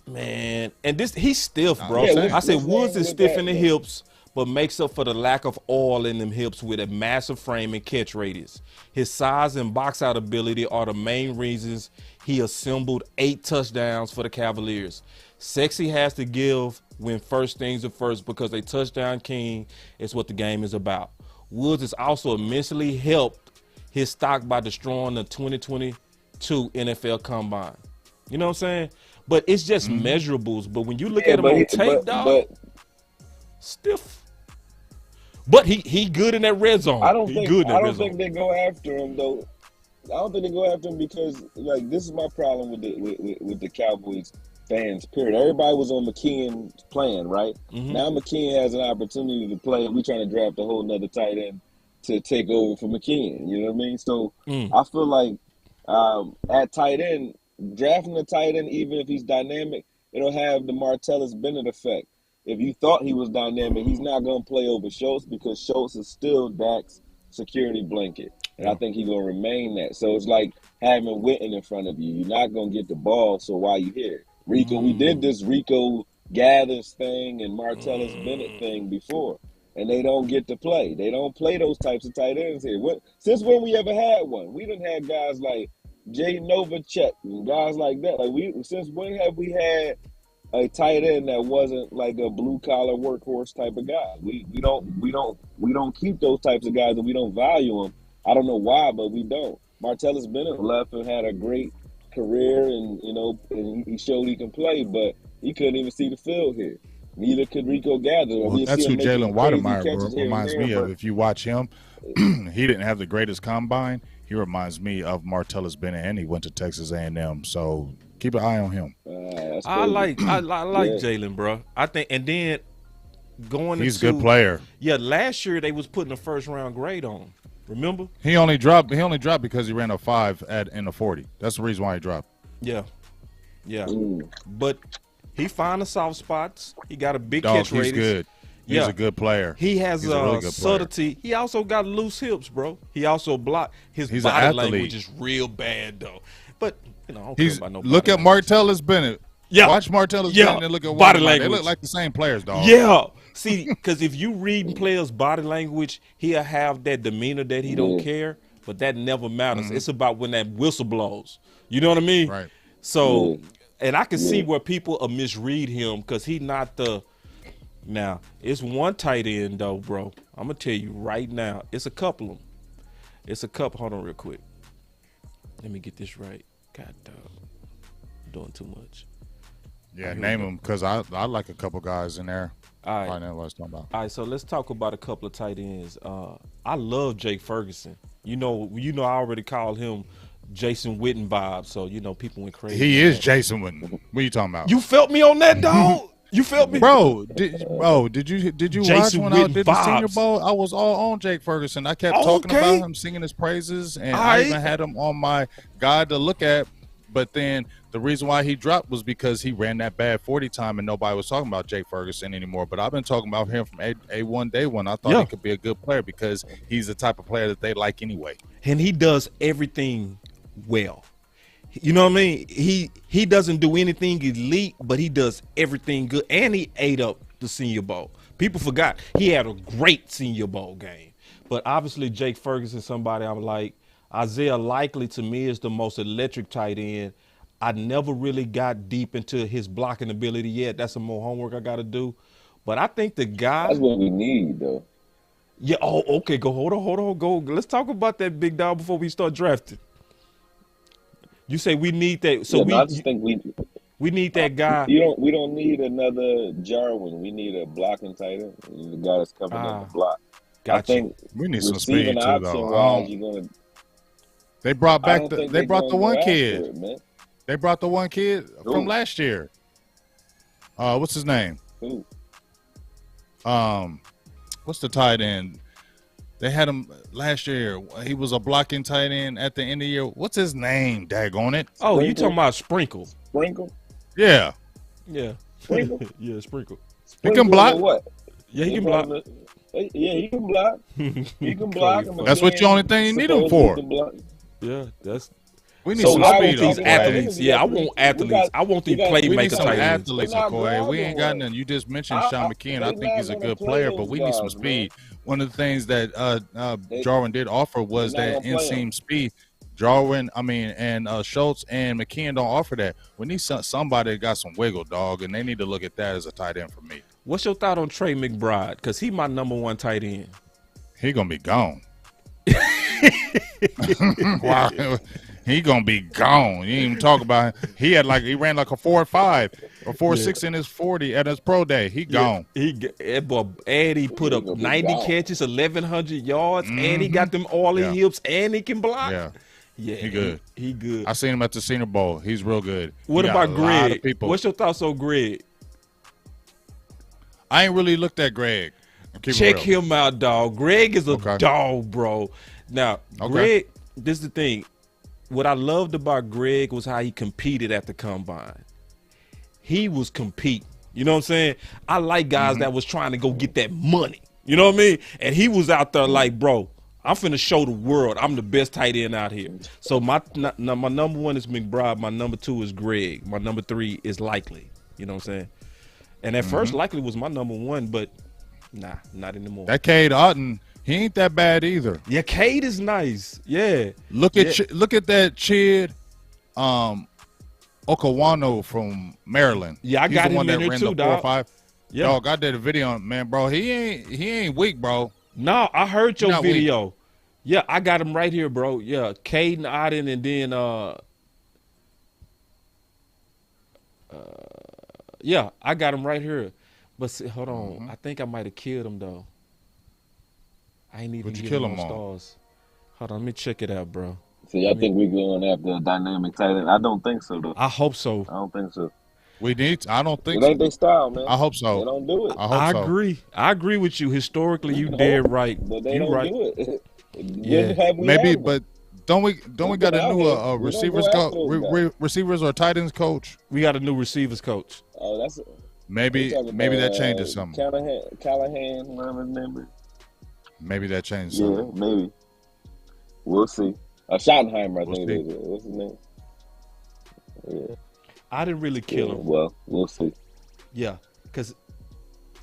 man, and he's stiff, bro. Yeah, I said what's Woods wrong is with stiff that, in the though? hips, but makes up for the lack of oil in them hips with a massive frame and catch radius. His size and box out ability are the main reasons he assembled 8 touchdowns for the Cavaliers. Sexy has to give when first things are first because a touchdown king is what the game is about. Woods has also immensely helped his stock by destroying the 2022 NFL Combine. You know what I'm saying? But it's just measurables. But when you look at him on tape, dog, stiff. But he good in that red zone. I don't He think good in that I red don't zone. think they go after him though. I don't think they go after him because like this is my problem with the Cowboys fans. Period. Everybody was on McKeon's plan, right? Now McKeon has an opportunity to play. We trying to draft a whole nother tight end to take over for McKeon. You know what I mean? So I feel like at tight end, drafting a tight end, even if he's dynamic, it'll have the Martellus Bennett effect. If you thought he was dynamic, he's not going to play over Schultz because Schultz is still Dak's security blanket. And I think he's going to remain that. So it's like having Witten in front of you. You're not going to get the ball, so why you here? Rico, we did this Rico Gathers thing and Martellus Bennett thing before, and they don't get to play. They don't play those types of tight ends here. Since when we ever had one? We didn't have guys like Jay Novacek and guys like that. Since when have we had a tight end that wasn't like a blue collar workhorse type of guy? We don't keep those types of guys, and we don't value them. I don't know why, but we don't. Martellus Bennett left and had a great career, and and he showed he can play, but he couldn't even see the field here. Neither could Rico Gather. Well, that's who Jalen Watermeyer reminds me of. If you watch him, he didn't have the greatest combine. He reminds me of Martellus Bennett, and he went to Texas A&M. So keep an eye on him. I like Jalen, bro. I think, and then he's a good player. Yeah, last year they was putting a 1st round grade on him. Remember? He only dropped because he ran a 5 in a 40. That's the reason why he dropped. Yeah. But he found the soft spots. He got a big catch radius. He's good. He's a good player. He has a really good subtlety. He also got loose hips, bro. He also blocked his body language is real bad though. But I don't care about no look at Martellus Bennett. Yeah. Watch Martellus Bennett and look at body language. language. They look like the same players, dog. Yeah. See, because if you read players' body language, he'll have that demeanor that he don't care, but that never matters. It's about when that whistle blows. You know what I mean? Right. So, and I can see where people misread him because he not the. Now, it's one tight end though, bro. I'm gonna tell you right now, it's a couple of them. It's a couple. Hold on, real quick. Let me get this right. God, dog, I'm doing too much. Yeah, name them because I like a couple guys in there. All right. I know what I was talking about. All right, so let's talk about a couple of tight ends. I love Jake Ferguson. You know, I already called him Jason Witten vibe, so people went crazy. He is Jason Witten. What are you talking about? You felt me on that, dog? You felt me, bro? Did you watch when I did the Senior vibes. Bowl? I was all on Jake Ferguson. I kept talking about him, singing his praises, and I even had him on my guide to look at. But then the reason why he dropped was because he ran that bad 40 time, and nobody was talking about Jake Ferguson anymore. But I've been talking about him from A1 day one. I thought he could be a good player because he's the type of player that they like anyway. And he does everything well. You know what I mean? He doesn't do anything elite, but he does everything good. And he ate up the Senior Bowl. People forgot he had a great Senior Bowl game. But obviously Jake Ferguson, somebody I'm like. Isaiah Likely to me is the most electric tight end. I never really got deep into his blocking ability yet. That's some more homework I got to do. But I think the guy. That's what we need, though. Yeah. Oh, okay. Hold on. Go. Let's talk about that big dog before we start drafting. You say we need that. So Yeah, no, I just think we need that guy. we don't need another Jarwin. We need a blocking tight end. We need a guy that's coming in the block. I Gotcha. think We need some receiving speed too, option though. wise, you're gonna. They brought I back don't the think they they're brought the gonna one go after kid. it, man. They brought the one kid from Who? last year. What's his name? Who? What's the tight end? They had him last year. He was a blocking tight end at the end of the year. What's his name? Daggone it. Oh, you Sprinkle? talking about Sprinkle? Sprinkle? Yeah. Yeah. Sprinkle? Yeah, Sprinkle. He can block. Or what? Yeah, he can block. Yeah, he can block. He can block. And That's what the only thing you need him for. Yeah, that's. We need So some I speed. want these Okoye. athletes. Yeah, I want athletes. I want these We need playmaker some tight ends. athletes, They're not Okoye. We ain't got grabbing none. You just mentioned I- Sean I- McKeon. they I think he's a not gonna good play player, those but we need some guys, speed. One of the things that Jarwin did offer was They're not that gonna play inseam speed. Jarwin, and Schultz and McKeon don't offer that. We need somebody that got some wiggle, dog, and they need to look at that as a tight end for me. What's your thought on Trey McBride? Because he my number one tight end. He gonna be gone. Wow. He gonna be gone. You ain't even talk about him. He ran like a 4.5 or 4.6 in his 40 at his pro day. He gone. That boy Eddie put up gonna be 90 gone. catches, 1,100 yards, and he got them all Yeah. hips, and he can block. Yeah. Yeah, He good. He good. I seen him at the Senior Bowl. He's real good. What He got about a lot of Greg? people. What's your thoughts on Greg? I ain't really looked at Greg. Keep it Check real. him out, dog. Greg is a Okay. dog, bro. Now, Okay. Greg, this is the thing. What I loved about Greg was how he competed at the combine. He was competing. You know what I'm saying? I like guys that was trying to go get that money. You know what I mean? And he was out there like, bro, I'm finna show the world I'm the best tight end out here. So my number one is McBride. My number two is Greg. My number three is Likely. You know what I'm saying? And at first, Likely was my number one, but nah, not anymore. That Cade Otton, he ain't that bad either. Yeah, Cade is nice. Yeah. Look at that Chid Okawano from Maryland. Yeah, I He's got the one him in that here ran too, the 4 or dog. 5. Yeah. Dog, I did a video on man, bro. He ain't weak, bro. No, I heard your Not weak. video. Yeah, I got him right here, bro. Yeah, Cade and Auden, and then yeah, I got him right here. But see, hold on, I think I might have killed him though. I ain't even What'd you give kill him him no on? stars. Hold on, let me check it out, bro. See, I think we're going after a dynamic tight end. I don't think so, though. I hope so. I don't think so. I don't think It ain't so. their style, man. I hope They so. don't do it. I hope I so. agree. I agree with you. Historically, you can dead hope, right. But they You don't right. do it. Yeah. Have we Maybe, had one? but don't we got a out new here. We don't receivers go after those receivers or tight ends coach? We got a new receivers coach. Oh, that's Maybe that changes something. Callahan, whatever his name is. Maybe that changes Yeah, something. maybe. We'll see. Schottenheimer, I We'll think see. it is. What's his name? Yeah. I didn't really kill him. Well, we'll see. Yeah, because,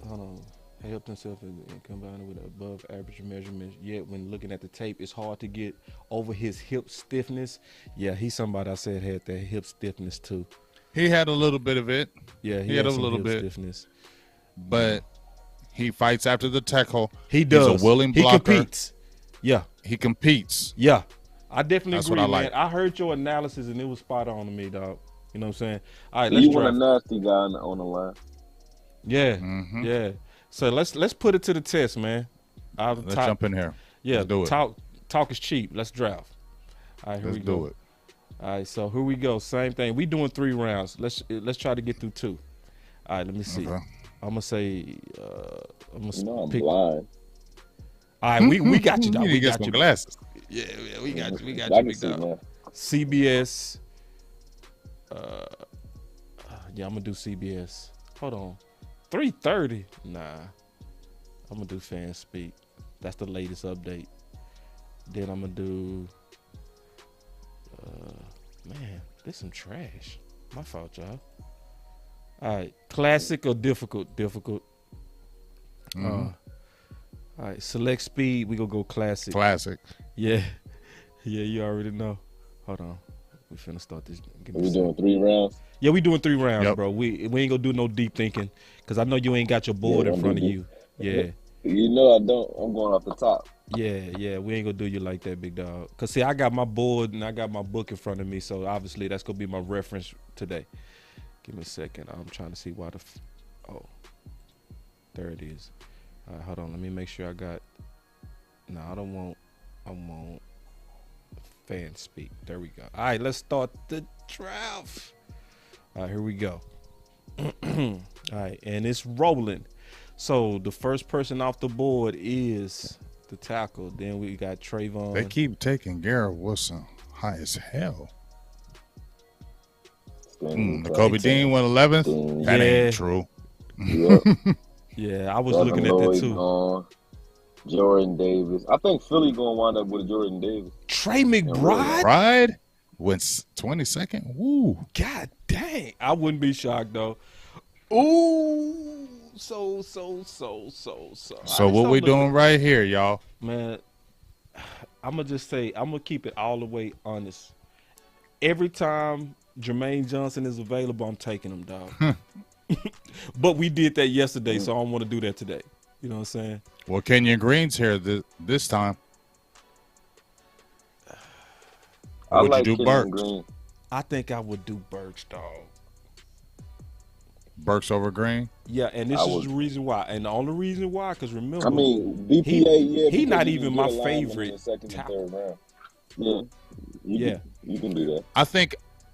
hold on, he helped himself and combined with above average measurements. Yet when looking at the tape, it's hard to get over his hip stiffness. Yeah, he's somebody I said had that hip stiffness too. He had a little bit of it, Yeah, He had a some little hip bit. stiffness. but he fights after the tackle. He does. He's a willing He blocker. competes. Yeah, He competes. yeah. I definitely That's agree, what I man. like. I heard your analysis and it was spot on to me, dog. You know what I'm saying? All right, You let's want a draft. nasty guy on the line. Yeah, Mhm. yeah. So let's put it to the test, man. Let's jump in here. Yeah, Let's do it. Talk is cheap. Let's draft. All right, here Let's we go. do it. All right, so here we go. Same thing. We doing 3 rounds. Let's try to get through 2. All right, let me see. Okay. I'm gonna say I'm gonna You know I'm pick. blind. All right, we got you, dog. You need We to get got some you. glasses. Yeah, we got you. We got I you, can big see, dog. man. CBS. Yeah, I'm gonna do CBS. Hold on. 3:30. Nah, I'm gonna do Fan Speak. That's the latest update. Then I'm gonna do. Man, this some trash. My fault, y'all. All right, classic or difficult? Difficult. All right, select speed. We gonna go classic. Classic. Yeah, yeah, you already know. Hold on, we finna start this. Give me We a doing 3 rounds. Yeah, we doing 3 rounds, Yep. bro. We ain't gonna do no deep thinking because I know you ain't got your board Yeah, in don't front of do you. Yeah. You know I don't. I'm going off the top. Yeah, we ain't gonna do you like that, big dog. Cause see, I got my board and I got my book in front of me, so obviously that's gonna be my reference today. Give me a second. I'm trying to see why oh, there it is. All right, hold on. Let me make sure I got. No, I want fan speak. There we go. All right, let's start the draft. All right, here we go. All right, and it's rolling. So the first person off the board is the tackle. Then we got Trayvon. They keep taking Garrett Wilson high as hell. Kobe Dean went 11th. That ain't true. Yep. Yeah, I was looking at that too. Jordan Davis. I think Philly gonna wind up with Jordan Davis. Trey McBride? McBride went 22nd. Woo. God dang. I wouldn't be shocked though. Ooh. So. So what we doing right here, y'all? Man, I'm gonna just say, I'm gonna keep it all the way honest. Every time Jermaine Johnson is available, I'm taking him, dog. But we did that yesterday, so I don't want to do that today. You know what I'm saying? Well, Kenyon Green's here this time. Would you do Burks? Green. I think I would do Burks, dog. Burks over Green? Yeah, and this is the reason why. And the only reason why, because remember, I mean, BPA, he not even my favorite. Second and third round. Yeah, you can do that.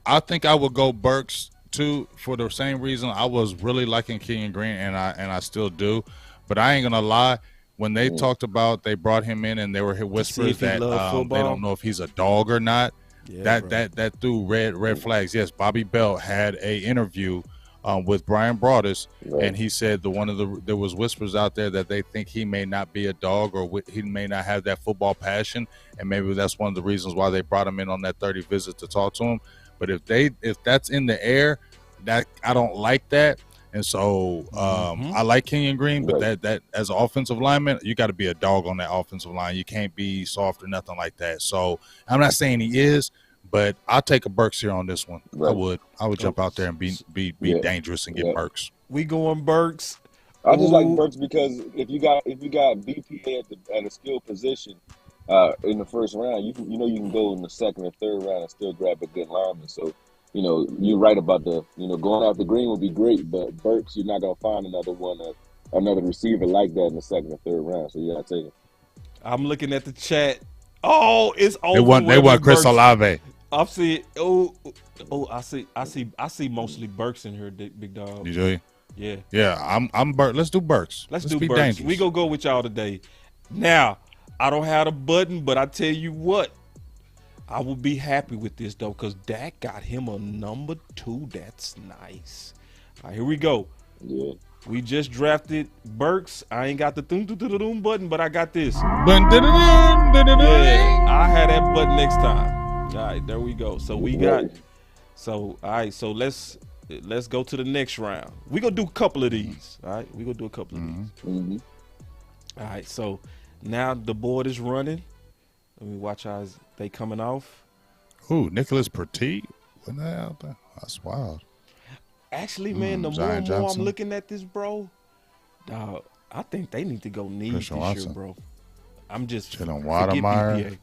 I think I would go Burks too for the same reason. I was really liking Kenyon Green, and I still do. But I ain't gonna lie. When they talked about they brought him in and there were whispers that they don't know if he's a dog or not. Yeah, that threw red flags. Yes, Bobby Belt had a interview with Brian Broaddus, and he said there was whispers out there that they think he may not be a dog or he may not have that football passion, and maybe that's one of the reasons why they brought him in on that 30 visit to talk to him. But if that's in the air, that I don't like that. And so I like Kenyon Green, but that as an offensive lineman, you got to be a dog on that offensive line. You can't be soft or nothing like that. So I'm not saying he is, but I'll take a Burks here on this one. Right. I would jump out there and be dangerous and get Burks. We going Burks. I just like Burks because if you got BPA at a skill position in the first round, you can go in the second or third round and still grab a good lineman. So. You're right about going after Green would be great, but Burks, you're not going to find another receiver like that in the second or third round. So, yeah, I take it. I'm looking at the chat. Oh, it's over. They want Chris Olave. I see. I see mostly Burks in here, big dog. You do? Yeah. Yeah, I'm Burks. Let's do Burks. Let's do be Burks. Dangerous. We gonna go with y'all today. Now, I don't have a button, but I tell you what. I would be happy with this, though, because Dak got him a number 2. That's nice. All right, here we go. Yeah. We just drafted Burks. I ain't got the doom button, but I got this. Yeah, I had that button next time. All right, there we go. So we got. So all right, so let's go to the next round. We gonna do a couple of these. All right, we gonna do a couple of these. Mm-hmm. All right, so now the board is running. Let me watch how they coming off. Ooh, Nicholas Petit. Wasn't that out there? That's wild. Actually, man, the more and more I'm looking at this, bro, dog, I think they need to go need this year, bro. I'm just forget BPA.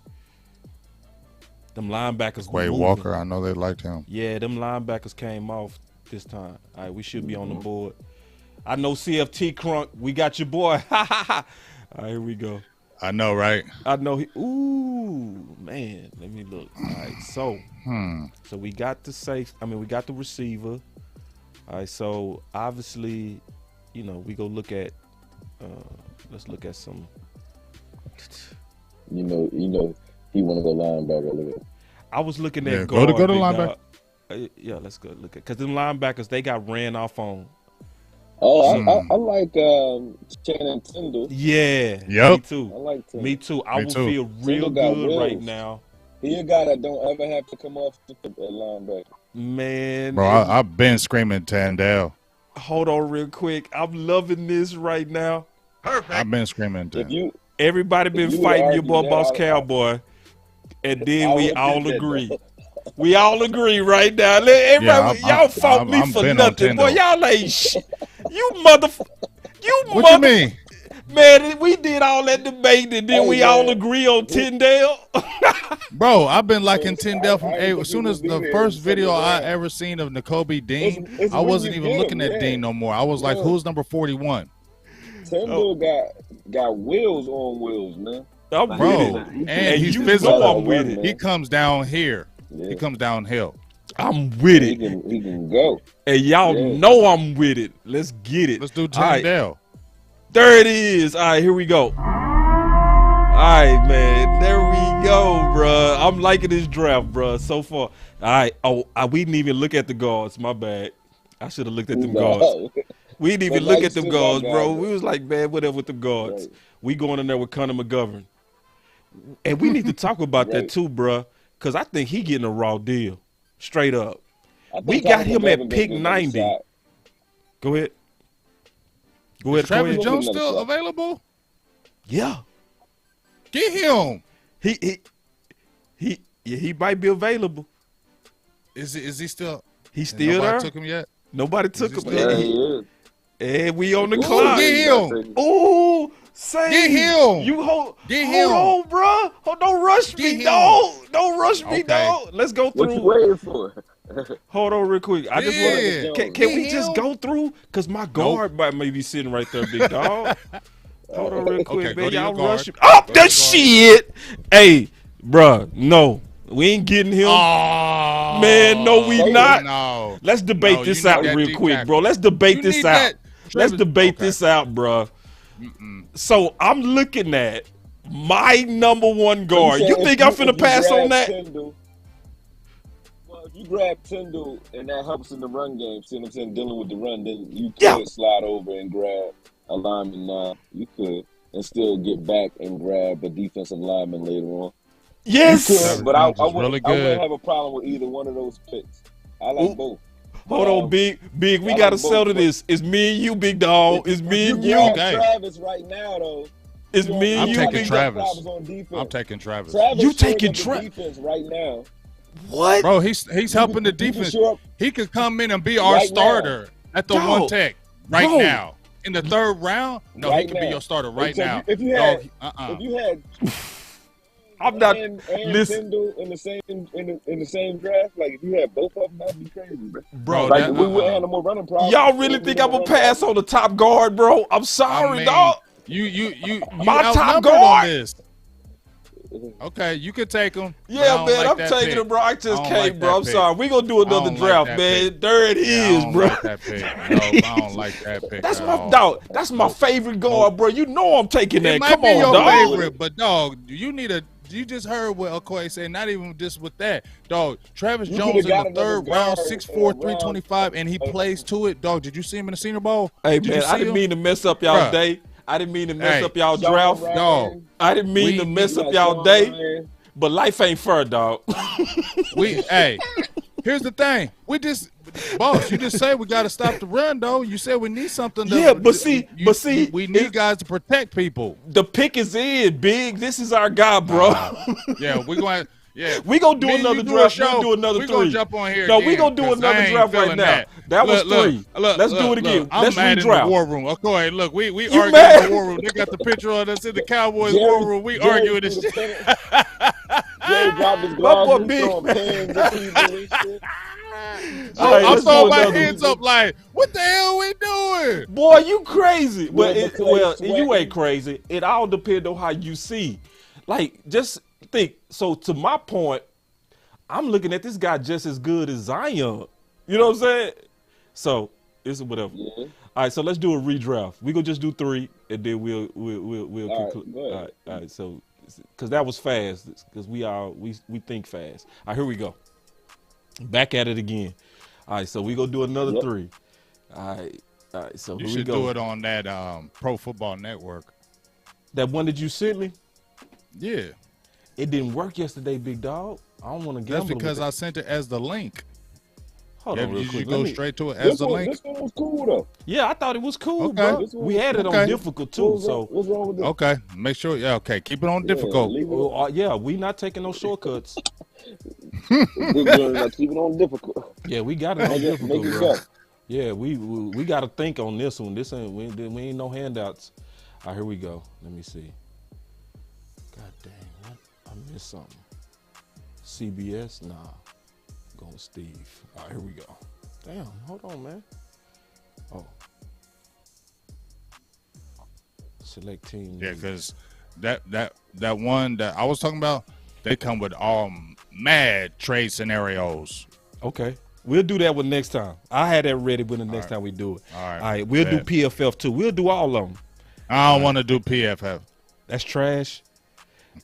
Them linebackers. Quay Walker, I know they liked him. Yeah, them linebackers came off this time. All right, we should be on the board. I know CFT Crunk. We got your boy. All right, here we go. I know, right? I know. Ooh, man. Let me look. All right, so we got the we got the receiver. All right, so obviously, we go look at. Let's look at some. He want to go linebacker. Look at. I was looking at guard. Go to linebacker. Yeah, let's go look at because them linebackers they got ran off on. Oh, I like Channing Tindall. Yeah. Yep. Me too. I like Tindall. Me too. I will feel real good right now. He a guy that don't ever have to come off the linebacker. Man. Bro, I've been screaming Tandale. Hold on real quick. I'm loving this right now. Perfect. I've been screaming Tandale. Everybody been fighting your boy Boss Cowboy. And then we all agree. We all agree right now. Everybody, y'all fought me for nothing. Boy, y'all ain't shit. You What you mean? Man, we did all that debate, and then Hey, we man. all agree on Tyndale. Bro, I've been liking Tyndale from I A. didn't As soon think as he would the be first there. video I Yeah. ever seen of N'Kobe Dean, It's I when wasn't you even get looking him, at yeah. Dean no more. I was like, Yeah. who's number 41? Tyndall got wheels on wheels, man. I'm Like, Bro, with it. and And he's you physical. know I'm with Man. it. He comes down here. Yeah. He comes downhill. I'm with He it. can go. And y'all Yeah. know I'm with it. Let's get it. Let's do All right. Tyndale. There it is. All right, here we go. All right, man. There we go, bruh. I'm liking this draft, bruh, so far. All right. Oh, we didn't even look at the guards. My bad. I should have looked at them guards. No. We didn't even But look like at them shit guards, like bro. that, We was like, man, whatever with them guards. Right. We going in there with Conor McGovern. And we need to talk about that Right. too, bruh, because I think he getting a raw deal. Straight up. I think We got him at Conor McGovern pick gonna give him a 90. shot. Go ahead. Go ahead, Travis Okoye. Jones Another still shot. available? Yeah. Get him. He might be available. Is he still? He's still Nobody there. took him yet? Nobody took he him. still Yeah, And, he is. and we on the Ooh, clock. get him. Ooh, say Get him. You hold Get on, bro. Don't rush Get me, him. dog. Don't rush me, Okay. dog. Let's go What you through. waiting for? Hold on, real quick. I just Yeah. want. Can Get we just him. go through? Cause my guard might be sitting right there, big dog. Hold on, real quick, Okay, go man. to your Y'all guard. rush him. Oh, Go to that your guard. shit. Hey, bruh, no, we ain't getting him. Oh, Man, no, we not. No. Let's debate No, this you need out that real deep quick, tackle. bro. Let's debate You this need out. that. Let's Travis- debate okay. this out, bro. So I'm looking at my number one guard. You think I'm finna pass on that? Well, if you grab Tyndall and that helps in the run game, see what I'm saying, dealing with the run, then you could Yeah. slide over and grab a lineman now. You could. And still get back and grab a defensive lineman later on. Yes. You could, but I Jones is wouldn't, really I wouldn't good. have a problem with either one of those picks. I like Ooh. both. Hold on, big. We I gotta like both, settle but- this. It's me and you, big dog. It's me and you. grab Okay. Travis right now, though. It's you me don't- and I'm you, got taking big Travis. Travis on defense. I'm taking Travis. Travis You shoring taking up the Tra- defense right now. What? Bro, he's helping the You can defense. shore up He could come in and be our Right now. starter at the Dog. one tech right Bro. now. In the third round, no, he Right could be now. your starter right So now. if you had, Dog, if you had, I'm not. and Listen, Tyndall in the same draft, like if you had both of them, that'd be crazy, bro. bro. Like that- we wouldn't have no more running problems. Y'all really think I'm gonna pass on the top guard, bro? I'm I sorry, mean, dog. You My top outnumbered guard? on this. Okay, you can take him. but I Yeah, don't man, like I'm that taking pick. it, bro. I just I don't came, like bro. that I'm pick. sorry. We gonna do another don't like draft, that man. pick. There it Yeah, is, I don't bro. like that pick. No, I don't like that pick. That's at my all. dog. That's my favorite guard, bro. You know I'm taking that. It might Come be on, your dog. favorite, but dog, you just heard what Okoye said. Not even just with that, dog. Travis You Jones could've got in the another third round, guard 6'4", in a round. 325, and he plays to it, dog. Did you see him in the Senior Bowl? Hey, Did you man, I see didn't him? mean to mess up y'all Bruh. day. I didn't mean to mess Hey, up y'all Sean draft. Ryan, Dog. I didn't mean to mess up y'all Sean day. Ryan. But life ain't fair, dog. Hey, here's the thing. Boss, you just said we got to stop the run, though. You said we need something. Yeah, but see, we need guys to protect people. The pick is in, big. This is our guy, bro. Yeah, we're going. Yeah, We gonna do Me and another you do draft. a show. We'll do another We three. gonna jump on here. No, again, we gonna do 'cause another I ain't draft right feeling now. That was three. Let's do it again. Let's I'm mad in redraft. the war room. Okay, look, we You arguing mad? in the war room. They got the picture of us in the Cowboys Jerry- war room. We Jerry arguing threw this the shit. Jerry dropped his My gloves boy and Big. throwing pins at people and shit. All right, I'm let's do throwing my another. hands up like, what the hell we doing? Boy, you crazy. But With the clay you sweating. ain't crazy. It all depends on how you see. Like, just think. So to my point, I'm looking at this guy just as good as Zion. You know what I'm saying? So it's whatever. Yeah. All right, so let's do a redraft. We gonna just do three, and then we'll All right, conclude. go ahead. All right. So because that was fast, because we think fast. All right, here we go. Back at it again. All right, so we gonna do another Yep. three. All right. So You here we should go. do it on that Pro Football Network. That one that you sent me, Yeah, it didn't work yesterday, big dog. I don't want to gamble. that's because with I it. sent it as the link. Hold Yeah, on real you quick. go Let me- straight to it as the link. This one was cool though. Yeah, I thought it was cool, Okay. bro. This one We had it on okay. difficult too. What's wrong with this? Okay, make sure. Yeah, okay, keep it on Yeah, difficult. leave it Well, yeah, we not taking no shortcuts. We're gonna keep it on difficult. Yeah, we got it on Make it difficult, bro. go. Yeah, we got to think on this one. This ain't we ain't no handouts. All right, here we go. Let me see. God dang, what? I missed something. CBS? Nah. Going Steve. All right, here we go. Damn, hold on, man. Oh. Select team. Yeah, because that one that I was talking about, they come with all mad trade scenarios. Okay. We'll do that one next time. I had that ready when the next time we do it. All right. We'll do PFF too. We'll do all of them. I don't want to do PFF. That's trash.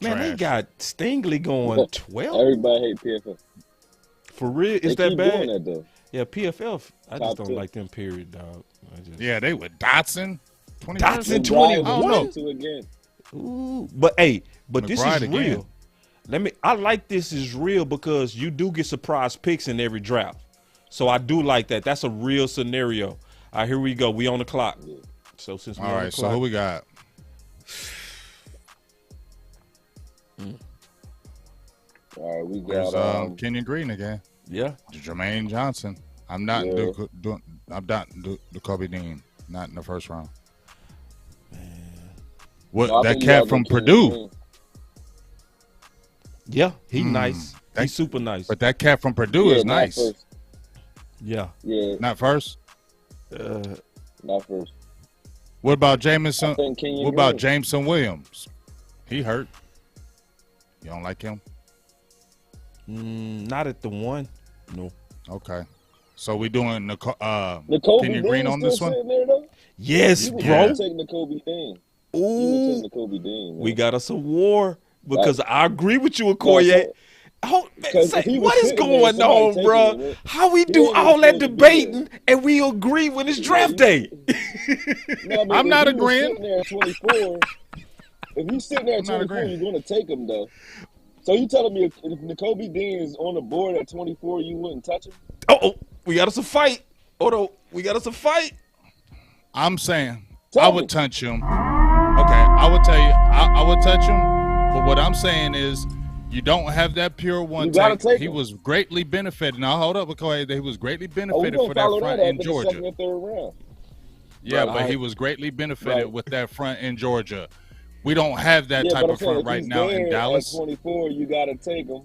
Man, they got Stingley going 12. Everybody hate PFF. For real? Is They that keep bad? doing that, though. Yeah, PFF. I just Top don't 2. like them, period, dog. Yeah, they with Dotson. Dotson McBride 21. went to again. Ooh, but hey, but this McBride is again. real. I like this is real because you do get surprise picks in every draft. So I do like that. That's a real scenario. All right, here we go. We on the clock. So since we All on right, the so clock, who we got? All right, we There's got Kenyon Green again. yeah. Jermaine Johnson. I'm not Yeah. I'm not the Kobe Dean. Not in the first round. What No, I that think you cat gotta from go Kenyon Purdue? Green. Yeah, he nice. He's super nice. But that cat from Purdue Yeah, is not nice. first. Yeah. Yeah, Not first. not first. What about I Jameson? think Kenyon What about Green. Jameson Williams? He hurt. You don't like him? Not at the one. No. Okay. So we doing N'Kobe Kenyon Dean Green on still this one? sitting there, though? Yes, You would bro. never take N'Kobe Dean. You would Ooh, take N'Kobe Dean, man. we got us a war because I agree with you, Okoye. so- Oh, man, Because say, if he was what is sitting there, going somebody on, taking bro? him, right? How we He do ain't even all that supposed to be there. debating and we agree when it's draft Yeah, day? No, but I'm if not he was agreeing. sitting there at 24, if he's sitting there at I'm not 24, agreeing. you're going to take him, though. So you telling me if N'Kobe Dean is on the board at 24, you wouldn't touch him? Oh, we got us a fight. Hold on, we got us a fight. I'm saying Tell I me. would touch him. Okay, I would tell you I would touch him. But what I'm saying is you don't have that pure one You gotta take. take He him. was greatly benefited. Now hold up, Okoye. He was greatly Oh, we're benefited going for to that follow front that up in in the Georgia. second and third round. Yeah, Right. but he was greatly benefited Right. with that front in Georgia. We don't have that Yeah, type but I'm of saying front if right he's now there in Dallas. at 24, you got to take him.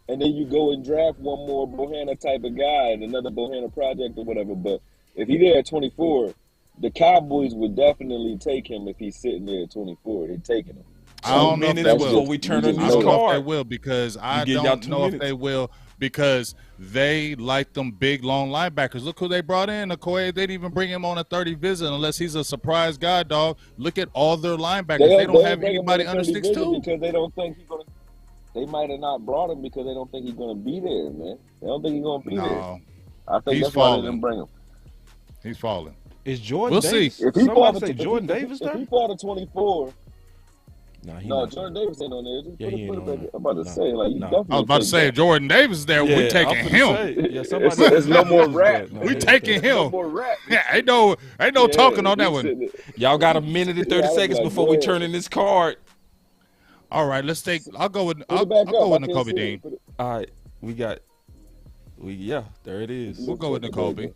And then you go and draft one more Bohanna type of guy and another Bohanna project or whatever. But if he's there at 24, the Cowboys would definitely take him if he's sitting there at 24. They're taking him. I don't know if minutes they before will. we turn You on just I this know don't know if they card. will because I give y'all don't 2 know if minutes. they will because they like them big long linebackers. Look who they brought in, Okoye. They didn't even bring him on a 30 visit unless he's a surprise guy, dog. Look at all their linebackers. They don't have bring him anybody on a under 30 visit 6'2". because they don't think he's going to. They might have not brought him because they don't think he's going to be there, man. They don't think he's going to be there. No, I think he's that's why they falling. didn't bring him. he's falling. Is Jordan We'll Davis? see. If he fall Somebody to, say if Jordan he, Davis if there? he fall to 24, Nah, he no, not Jordan there. Davis ain't on there. Just Yeah, put he it ain't on back. there. I'm about to Nah, say, like, you nah. definitely I was about to take say, that. if Jordan Davis there, Yeah, we taking I'm finna him. say, yeah, somebody It's no more Davis rap. there. We he taking ain't there. No him. more rap. Yeah, ain't no talking on that one. Y'all got a minute and 30 Yeah, I was seconds like, before we go turn in this card. All right, let's take. I'll go with. Put I'll it back go up. with I can't N'Kobe see Dean. it. Put it- All right, yeah, there it is. We'll go with N'Kobe.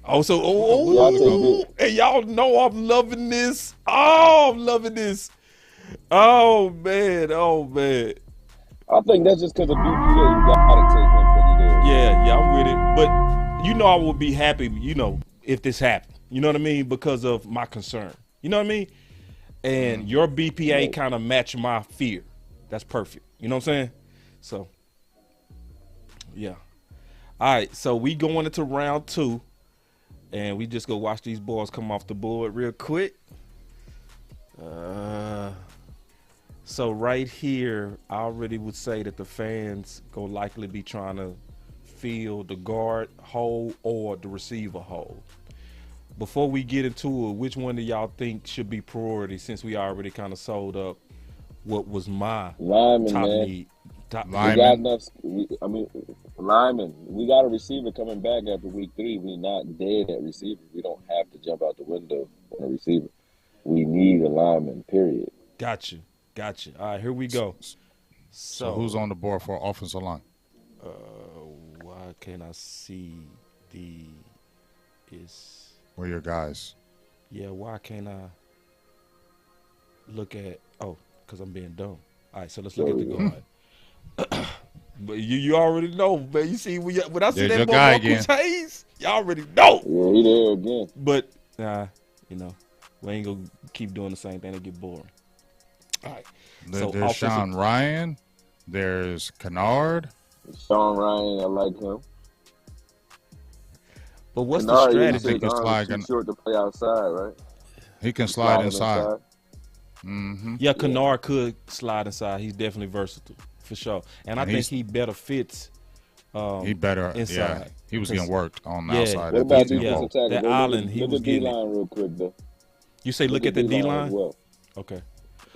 Oh, so Yeah, I'll take oh, it. and y'all know I'm loving this. Oh, I'm loving this. Oh man, I think that's just because of BPA. You gotta take him because he's there. yeah, I'm with it. But you know, I would be happy, if this happened. You know what I mean? Because of my concern. You know what I mean? And your BPA kind of match my fear. That's perfect. You know what I'm saying? So, yeah. All right, so we going into round 2. And we just go watch these boys come off the board real quick. So right here, I already would say that the fans go likely be trying to fill the guard hole or the receiver hole. Before we get into it, which one do y'all think should be priority since we already kind of sold up what was my Lyman, top man. need? We got Lyman. enough. Lyman. We got a receiver coming back after week 3. We're not dead at receiver. We don't have to jump out the window on a receiver. We need a lineman, period. Got you. All right, here we go. So who's on the board for offensive line? Why can't I see Where are your guys? yeah, why can't I? look at because I'm being dumb. All right, so let's look at the guard. But you already know, man. You see when I see There's that your boy guy Marcus again. Hayes, you already know. Yeah, he there again. But we ain't gonna keep doing the same thing. They get boring. All right. So There's Sean Ryan. There's Kennard. Sean Ryan, I like him. But what's Kennard, the he strategy? said his arms too short to play outside, right? He can slide inside. Yeah, Kennard could slide inside. He's definitely versatile for sure, and I think he better fits. He better inside. Yeah, he was getting worked on the outside. What about defensive tackle? That island, he was getting D-line real quick though. You say look at the D-line? Well. Okay.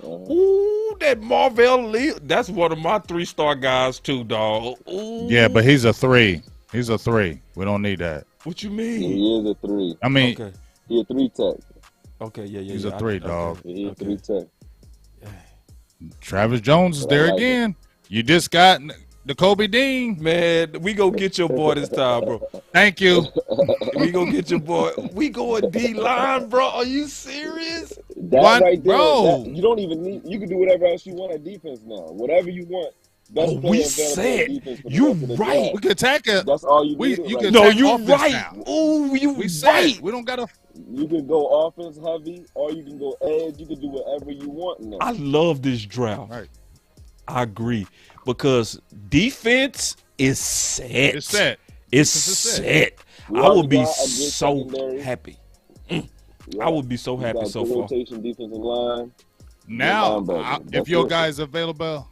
Ooh, that Marvell Lee. That's one of my 3-star guys too, dog. Ooh. Yeah, but he's a 3. He's a 3. We don't need that. What you mean? He is a 3. I mean, he a 3 tech. Okay, yeah. He's a 3, dog. Okay. He's a 3 tech. Travis Jones is there again. You just got the Kobe Dean. Man, we go get your boy this time, bro. Thank you. We go get your boy. We going D-line, bro. Are you serious? That right there, bro. You don't even need. You can do whatever else you want at defense now. Whatever you want. Best we said you right. We can attack it. That's all you need. You can no, you right. Now. Oh, you we right. We don't gotta. You can go offense heavy, or you can go edge. You can do whatever you want now. I love this draft. Right. I agree because defense is set. It's set. It's set. I would be so happy. I would be so happy so far. Rotation, defensive line. Now, if your guy's available,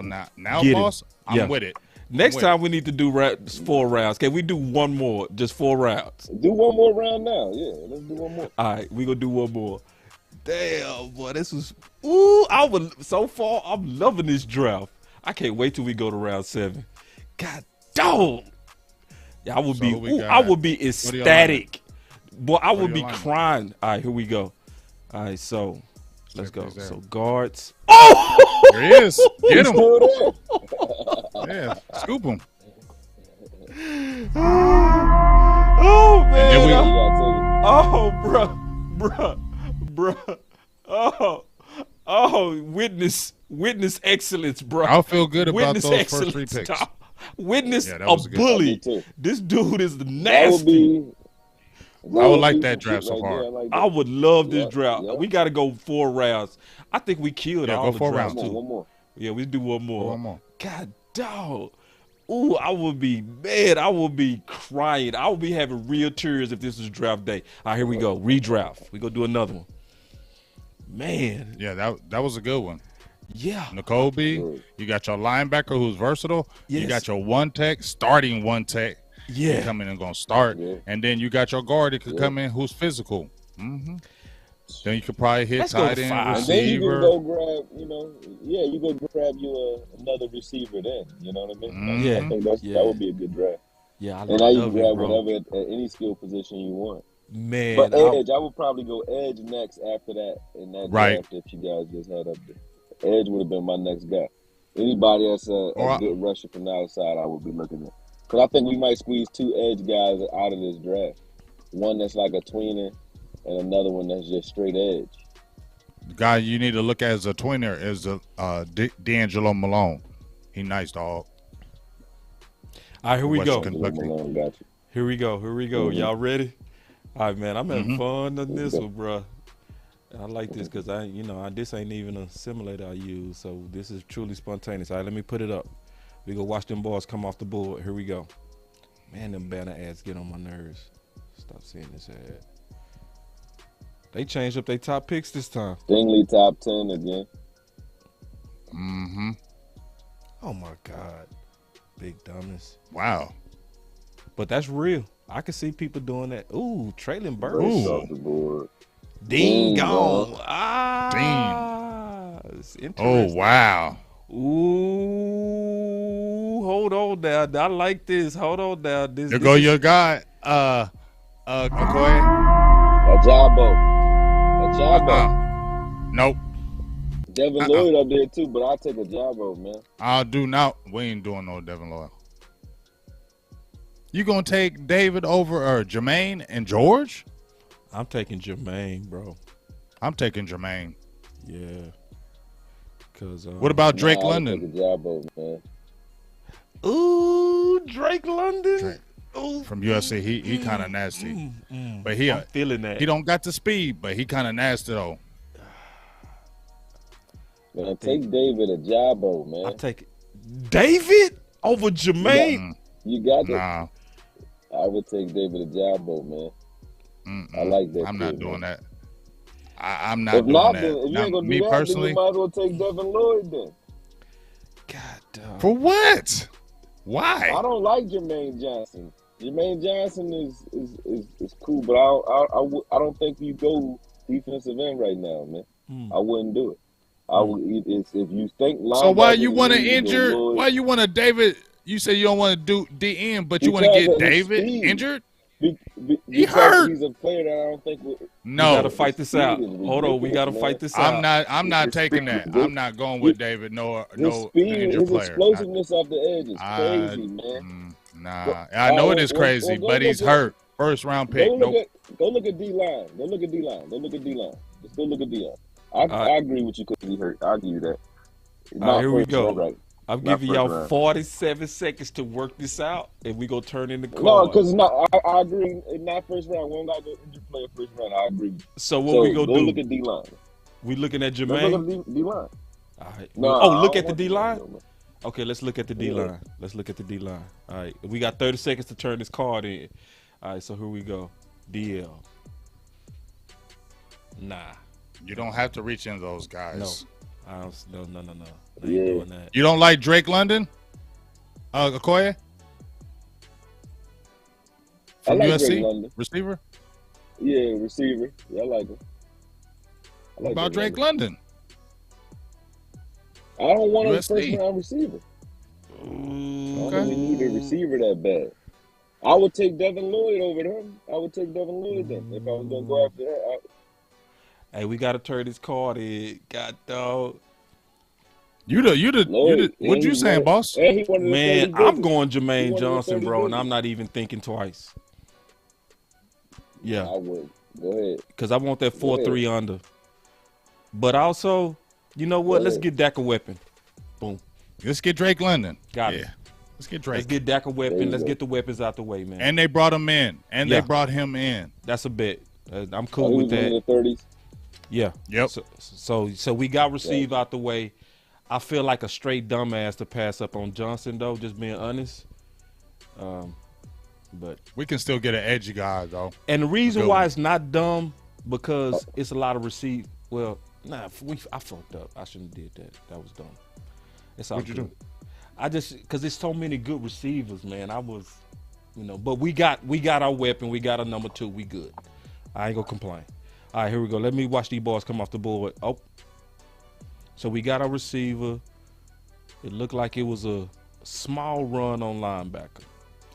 now, boss, I'm with it. Next time we need to do 4 rounds. Can we do one more? Just 4 rounds. Do one more round now. Yeah, let's do one more. All right, we gonna do one more. Damn, boy, this was. Ooh, so far I'm loving this draft. I can't wait till we go to round 7. God dog. Yeah, I would be ecstatic. Boy, I would be crying. All right, here we go. All right, so let's go. So guards. Oh, there he is. Get him. Yeah, scoop him. Oh man. Bruh. Oh, witness excellence, bro. I'll feel good about those first 3 picks. Witness a bully. This dude is nasty. I would like that draft so far. I would love this draft. We got to go 4 rounds. I think we killed all the 4 drafts rounds too. One more. Yeah, we do one more. One more. God dog. Ooh, I would be mad. I would be crying. I would be having real tears if this was draft day. All right, here we go. Redraft. We go do another one. Man. Yeah, that was a good one. Yeah. Nicole B, you got your linebacker who's versatile. Yes. You got your 1 tech, starting 1 tech. Yeah. Coming and going to start. Yeah. And then you got your guard that could come in who's physical. Then you could probably hit tight end, receiver. And then you can go grab, you go grab you another receiver then. You know what I mean? I think that would be a good draft. Yeah, and now you can grab whatever at any skill position you want. Man, but edge, I would probably go edge next after that in that draft if you guys just had up there. Edge would have been my next guy. Anybody that's a good rusher from the outside, I would be looking at. Because I think we might squeeze 2 edge guys out of this draft. One that's like a tweener and another one that's just straight edge. The guy you need to look at as a tweener is D'Angelo Malone. He nice, dog. All right, here we go. Malone, Here we go. Y'all ready? All right, man. I'm having fun on this one, bro. I like this because this ain't even a simulator I use, so this is truly spontaneous. All right, let me put it up. We go watch them balls come off the board. Here we go. Man, them banner ads get on my nerves. Stop seeing this ad. They changed up their top picks this time. Stingley top 10 again. Oh my God. Big dumbness. Wow. But that's real. I can see people doing that. Ooh, Traylon Burks. Off the board. Dean gone. It's interesting. Oh, wow. Ooh, hold on now. I like this. Hold on now. There go your guy, Akoye. Ajabo. Nope. Devin Lloyd up there too, but I'll take Ajabo, man. I'll do now. We ain't doing no Devin Lloyd. You gonna take David over Jermaine and George? I'm taking Jermaine, bro. I'm taking Jermaine. Yeah. Cause What about Drake I would London? take a Jabbo, man. Ooh, Drake London. Drake. Ooh. From USC, he kind of nasty, but I'm feeling that. he don't got the speed, but he kind of nasty though. Man, take David a Jabbo, man. I take it. David over Jermaine. You got it. Nah, I would take David a Jabbo, man. I like that. I'm kid, not doing man. that. I'm not If doing not, that. then, if you Now, ain't gonna me do that, personally, then you might as well take Devin Lloyd then. God damn. for what? I Why? don't like Jermaine Johnson. Jermaine Johnson is cool, but I don't think you go defensive end right now, man. I wouldn't do it. I would if you think. So why linebacker, you want to then you go injure? Lloyd. Why you want to David? You say you don't want to do DN, but you want to Because get of his David speed. injured? He hurt. He's a player that I don't think. No. We gotta fight this His out. speed is Hold on, we gotta ridiculous, fight man. this out. I'm not His taking speed that. is I'm not going with David. No, His no speed, injured his player. explosiveness off the edge is crazy, man. Nah, I know it is crazy, go but he's look at- hurt. First round pick. Go look Nope. at D-line. Go look at D-line. Just go look at D-line. I agree with you because he hurt. I give you that. All right, here we first, go. right. I'm Not giving first y'all round. 47 seconds to work this out, and we gonna turn in the call. No, because I agree. It's not first round. We don't got to go injured player first round. I agree. So what we gonna go do? look at D-line. We looking at Let's look Jermaine. at D-line. All right. No, Oh, I look don't at the want D-line. though, man. Okay, let's look at the D-line. Let's look at the D-line. All right, we got 30 seconds to turn this card in. All right, so here we go. DL. Nah. You don't have to reach into those guys. No. I don't, no. I ain't Yeah. doing that. You don't like Drake London? Okoye? I From like USC? Drake London. Receiver? Yeah, receiver. Yeah, I like him. I What like about Drake London. London? I don't want a USC. first round receiver. I don't Okay. really need a receiver that bad. I would take Devin Lloyd over him. I would take Devin Lloyd then if I was gonna go after that. Hey, we gotta turn this card in. God dog. You the what you saying, boss? And he one of the Man, 30 I'm biggest. going He Jermaine one of the Johnson, 30 bro, and biggest. I'm not even thinking twice. Yeah. I would. Go ahead. Because I want that Go 4-3 under. But also, you know what? Go Let's ahead. get Dak a weapon. Boom. Let's get Drake London. Got yeah. it. Let's get Drake. Let's get Dak a There weapon. you Let's go. get the weapons out the way, man. And they brought him in. And Yeah. they brought him in. That's a bet. I'm He cool was with one of that. the 30s. Yeah. Yep. So we got receive out the way. I feel like a straight dumbass to pass up on Johnson, though, just being honest. But We can still get an edgy guy, though. and the reason Good why one. it's not dumb because it's a lot of receive. Well, nah, I fucked up. I shouldn't have did that. That was dumb. It's all What'd you good. I just because there's so many good receivers, man. I was, but we got our weapon. We got a number 2. We good. I ain't gonna complain. All right, here we go. Let me watch these balls come off the board. Oh, so we got our receiver. It looked like it was a small run on linebacker.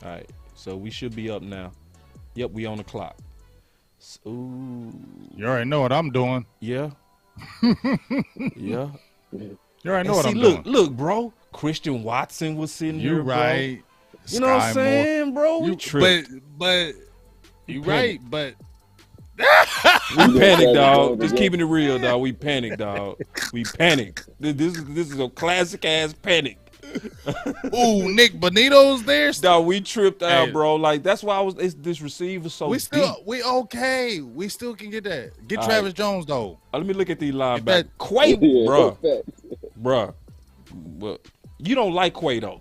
All right, so we should be up now. Yep, we on the clock. Ooh, You already know what I'm doing. yeah, yeah. You already know And what see, I'm look, doing. look, bro. Christian Watson was sitting You here, bro. right. You know what I'm Sky Moore. saying, bro? We tripped. But you panicked. right, but We panicked, dog. Jones Just again. keeping it real, dog. We panicked, dog. We panicked. This is a classic ass panic. ooh, Nick Bonito's there. Dog, we tripped out, Hey. bro. Like that's why this receiver so We still deep. we okay. We still can get that. Get All Travis Jones though. Let me look at these linebackers. that- Quay, Yeah, bruh, facts. bruh. Well, you don't like Quay though.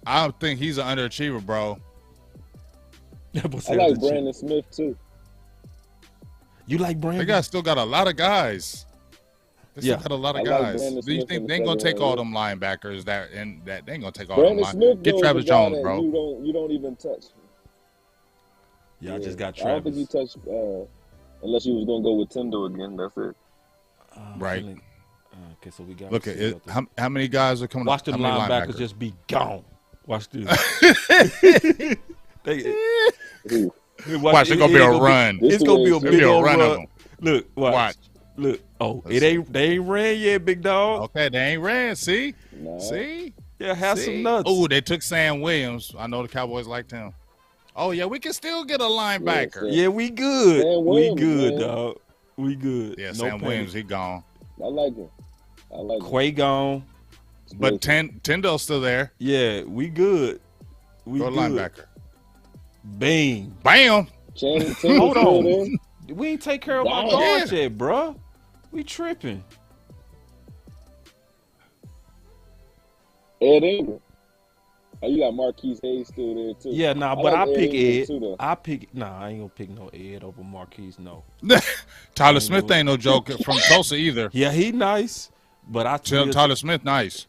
I think he's an underachiever, bro. I like Brandon Smith too. You like They Brandon? still got a lot of guys. They still Yeah. got a lot of I like guys. Brandon Do you Smith think in they the ain't gonna second take all round. them linebackers that they ain't gonna take all Brandon them Smith linebackers? Get though, is Travis the guy Jones, that bro. You don't even touch. Yeah, I just got I don't think you Travis. touched unless you was gonna go with Tendo again. That's it. Right. Okay, so we got. Look at receivers it. out there. How many guys are coming Watch up? them How many linebackers just be gone. Watch this. Who? Watch, it's gonna be a run. It's gonna be a It's big gonna be a old run run. of them. Look, watch. Look. Oh, Let's they ain't ran yet, big dog. Okay, they ain't ran. See, Nah. see. Yeah, have See? some nuts. Oh, they took Sam Williams. I know the Cowboys liked him. Oh yeah, we can still get a linebacker. Yes, Yeah, we good. Sam We Williams, good, man. dog. We good. Yeah, no Sam panic. Williams, he gone. I like him. Quay gone. But Tyndall's still there. Yeah, we good. We Go good. linebacker. Bang. Bam. Channing Hold still on. there. We ain't take care of my Damn. guards yet, bruh. We tripping. Ed Ingram. Oh, you got Marquise Hayes still there too. Yeah, nah, but like I pick Ingram Ed. too, though. I ain't gonna pick no Ed over Marquise, no. Tyler Smith ain't no joke from Tulsa either. Yeah, he nice, but I Tyler Smith, nice.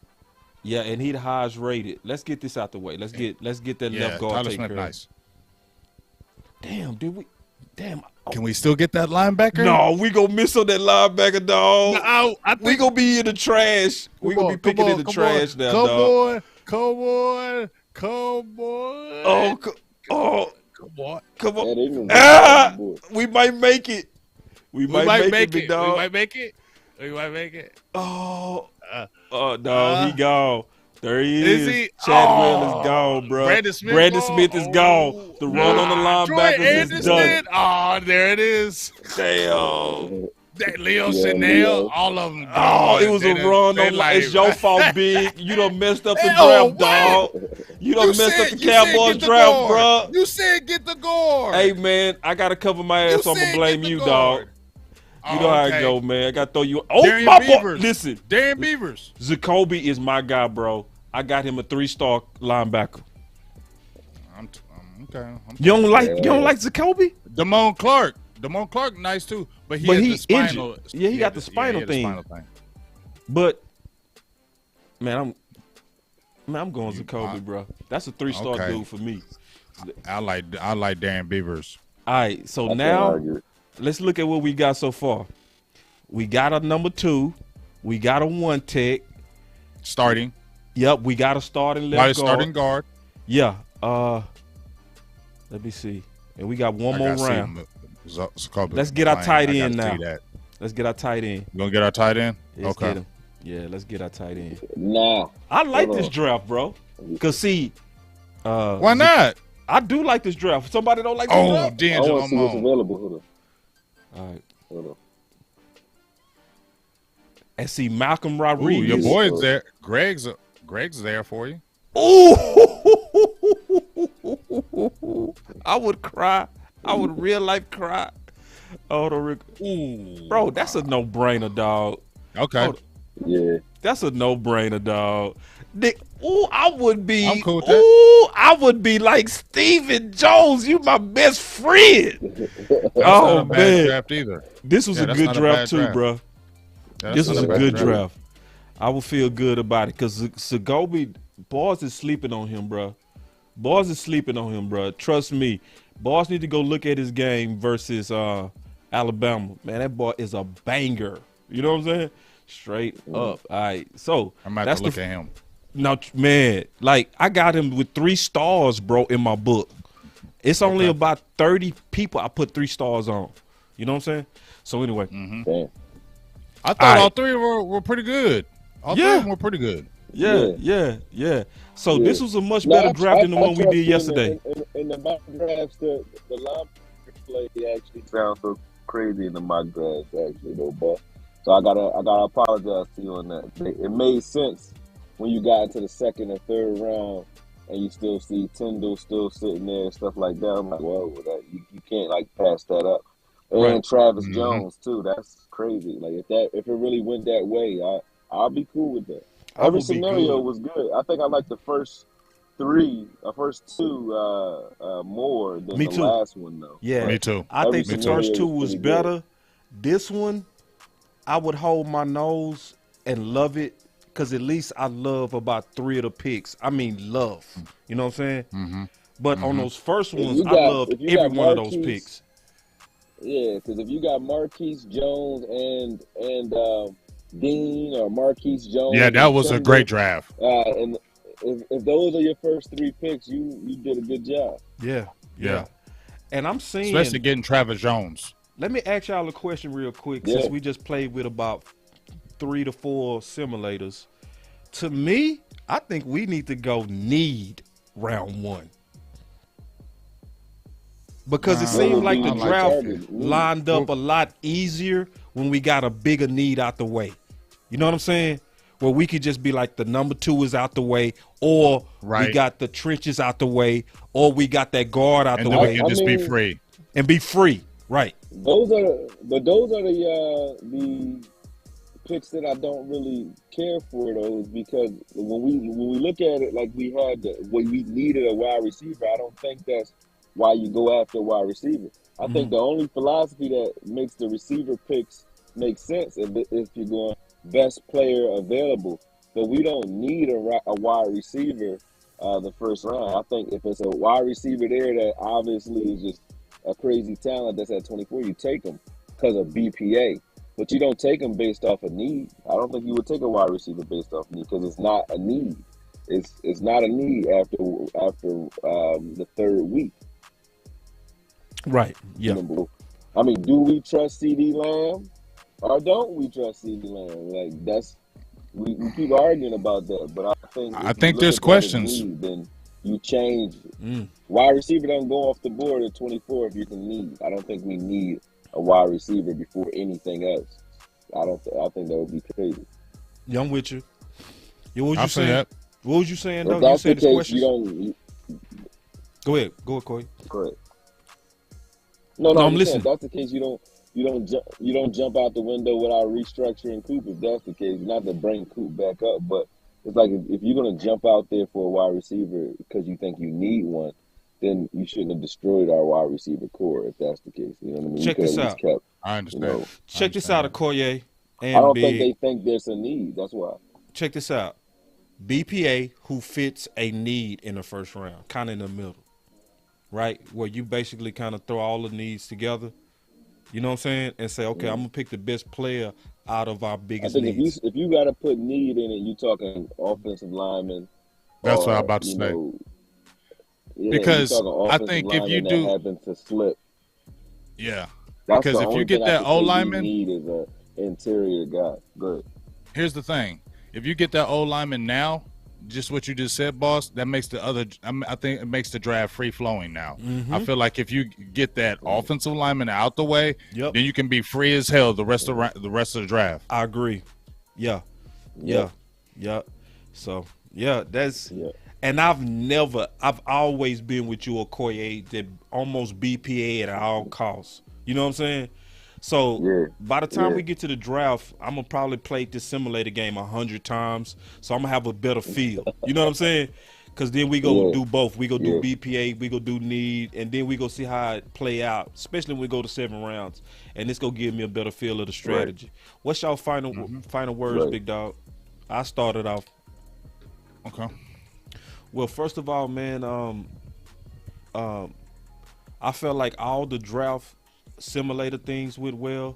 Yeah, and he the highest rated. Let's get this out the way. Let's get that left guard Tyler taken Smith, care of. nice. Damn, dude, Can we still get that linebacker? No, we gonna miss on that linebacker, dog. No, I think We gonna be in the trash. We gonna be picking in the trash now, dog. Cowboy. Oh, come on. Ed Ingram. Ah, we might make it. We might make it, big dog. We might make it. Oh, no, he gone. There he is. Is he? Chadwell is gone, bro. Brandon Smith is gone. The run on the linebackers is done. Oh, there it is. Damn. That Leo Yeah, Chanel, Leo. all of them. Oh, it was a run. It's your fault, Big. You done messed up the draft, dog. You done messed up the Cowboys draft, bro. You said get the guard. Hey, man, I got to cover my ass, so I'm going to blame you, dog. You know how it go, man. I got to throw you. Oh, Darian my boy. Beavers. Listen. Darren Beavers. Jacoby is my guy, bro. I got him a 3-star linebacker. Okay. You don't like Jacoby? Damone Clark, nice too, but he had the spinal. Injured. Yeah, he got the spinal thing. But man, I'm going Jacoby, bro. That's a 3-star dude for me. I like Darren Beavers. All right, so now let's look at what we got so far. We got a number 2. We got a 1 tech. Starting. Yep, we got a starting left guard. Starting guard. Yeah. Let me see. And we got one more round. Let's get our tight end now. Let's get our tight end. You gonna get our tight end? Let's okay. Get him. Yeah, let's get our tight end. Nah. I like this draft, bro. Cause see, why not? I do like this draft. Somebody don't like this draft. I D'Angelo want to see what's available. Hold All right. And see Malcolm Rodriguez. Ooh, your boy's there. Greg's there for you. Ooh, I would cry. I would real life cry. Ooh, bro, that's a no-brainer, dog. Okay. Yeah. That's a no-brainer, dog. Ooh, I would be. I'm cool with that. Ooh, I would be like Stephen Jones. You my best friend. Not a bad draft either. This was a good draft too, bro. This was a good draft. I would feel good about it because Jacoby, Boss is sleeping on him, bro. Boss is sleeping on him, bro. Trust me. Boss need to go look at his game versus Alabama. Man, that boy is a banger. You know what I'm saying? Straight up. All right. So I'm about to look at him. No, man. Like, I got him with 3 stars, bro, in my book. It's only about 30 people I put 3 stars on. You know what I'm saying? So anyway. I thought all 3 were pretty good. All 3 of them were pretty good. Yeah. So this was a much better draft than the one we did yesterday. In the mock drafts, the linebacker play actually sounds so crazy in the mock drafts, actually, though, but so I gotta apologize to you on that. It made sense when you got into the 2nd or 3rd round and you still see Tyndall still sitting there and stuff like that. I'm like, whoa, you can't like pass that up. And Travis Jones too. That's crazy. Like if it really went that way, I'll be cool with that. Every scenario was good. I think I like the first 2 more than the last one though. Yeah, me too. I think the first 2 was better. This one, I would hold my nose and love it because at least I love about 3 of the picks. I mean, love. You know what I'm saying? But on those first ones, I loved every one of those picks. Yeah, because if you got Marquise Jones and Dean or Marquise Jones, that was a great draft. And if those are your first 3 picks, you did a good job. Yeah. And I'm seeing, especially getting Travis Jones. Let me ask y'all a question real quick, since we just played with about 3 to 4 simulators. To me, I think we need to go need round 1. because it What seemed would like be the I like draft target need? lined up a lot easier when we got a bigger need out the way. You know what I'm saying? Where we could just be like the number 2 is out the way, or we Right. got the trenches out the way, or we got that guard out And the then we way can just be mean, free. and be free. Right. those are the picks that I don't really care for those, because when we look at it like when we needed a wide receiver, I don't think that's why you go after a wide receiver. I think the only philosophy that makes the receiver picks make sense if you're going best player available. But we don't need a wide receiver the first round. I think if it's a wide receiver there that obviously is just a crazy talent that's at 24, you take him because of BPA. But you don't take them based off a need. I don't think you would take a wide receiver based off need, because it's not a need. It's not a need after the third week. Right. Yeah. I mean, do we trust CD Lamb or don't we trust CD Lamb? Like we keep arguing about that, but I think there's questions. Then you change. Wide receiver doesn't go off the board at 24 if you can need. I don't think we need a wide receiver before anything else. I think that would be crazy. Yeah, I'm with you. What was you I'll say saying? that. What was you saying, If though? You that's the said this case, question. Go ahead, Corey. Correct. No, I'm saying listening. if that's the case, you don't jump out the window without restructuring Coop. If that's the case, not to bring Coop back up, but it's like if you're gonna jump out there for a wide receiver because you think you need one, then you shouldn't have destroyed our wide receiver core. If that's the case, you know what I mean. Check this out. I understand. Check this out, Okoye and I don't Big. think they think there's a need. That's why. Check this out. BPA, who fits a need in the first round, kind of in the middle, right? Where you basically kind of throw all the needs together. You know what I'm saying? And say, okay, I'm gonna pick the best player out of our I biggest think needs. if you got to put need in it, you talking offensive lineman. That's or, what I'm about to say. Because you're talking I offensive think if you lineman do- that happen to slip. Yeah. That's Because the if only you get thing I that can say O we lineman, need is an interior guy. Good. here's the thing. If you get that O lineman now, just what you just said, boss, that makes I think it makes the draft free flowing now. I feel like if you get that offensive lineman out the way, then you can be free as hell the rest of the draft. I agree. Yeah. So and I've always been with you, Okoye, that almost BPA at all costs. You know what I'm saying? So by the time we get to the draft, I'm gonna probably play this simulator game 100 times. So I'm gonna have a better feel. You know what I'm saying? Because then we go do both. We go do BPA, we go do need, and then we go see how it play out, especially when we go to 7 rounds. And it's gonna give me a better feel of the strategy. What's y'all final words, big dog? I started off. Okay. Well, first of all, man, I felt like all the draft simulator things went well,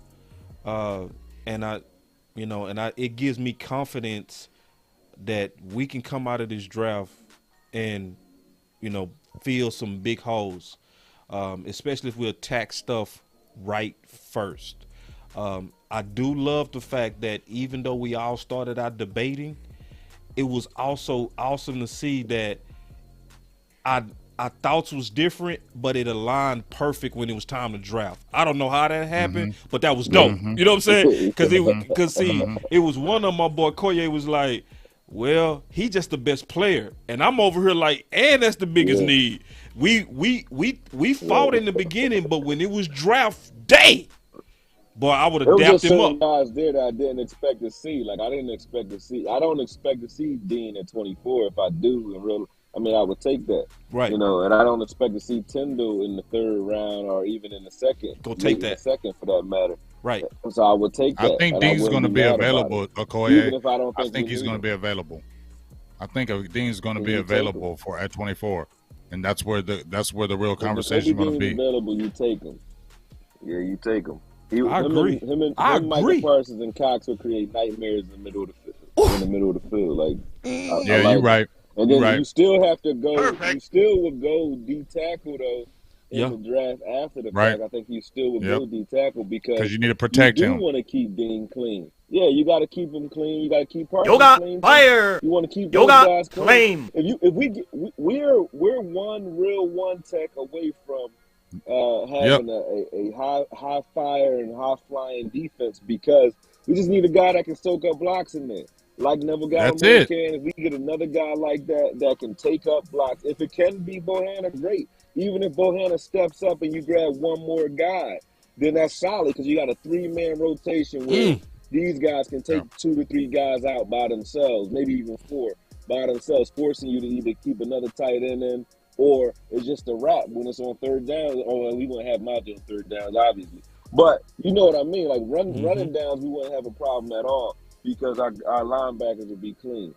and it gives me confidence that we can come out of this draft and fill some big holes, especially if we attack stuff right first. I do love the fact that even though we all started out debating, it was also awesome to see that our thoughts was different, but it aligned perfect when it was time to draft. I don't know how that happened, but that was dope. You know what I'm saying? Because it was one of my boy Okoye was like, well, he just the best player, and I'm over here like, and that's the biggest need. We fought in the beginning, but when it was draft day, boy, I would have dapped him up. Guys there that I didn't expect to see. Like I don't expect to see Dean at 24. If I do, I would take that. Right. And I don't expect to see Tyndall in the 3rd round or even in the 2nd. Go take that. In the 2nd for that matter. Right. So I would take that. I think Dean's going to be available, Okoye. Even if I don't think he's going to be available. I think Dean's going to be available at 24, and that's where the real conversation is going to be. Available, you take him. Yeah, you take him. I agree. Him and Michael Parsons and Cox will create nightmares in the middle of the field. Like, you're right. And then you still have to go. Perfect. You still would go D tackle though in the draft after the fact. I think you still would go D tackle because you need to protect him. You want to keep Dean clean. Yeah, you got to keep him clean. You got to keep Parsons clean. Fire. You want to keep those guys clean. We're one real one tech away from having a high fire and high flying defense because we just need a guy that can soak up blocks in there. Like Neville That's Gallimore it. can. If we get another guy like that can take up blocks, if it can be Bohanna, great. Even if Bohanna steps up and you grab one more guy, then that's solid because you got a 3-man rotation where these guys can take 2 to 3 guys out by themselves, maybe even 4 by themselves, forcing you to either keep another tight end in or it's just a wrap when it's on third down. Oh, well, we won't have Maji on third downs, obviously. But you know what I mean? Like running downs, we wouldn't have a problem at all because our linebackers would be clean.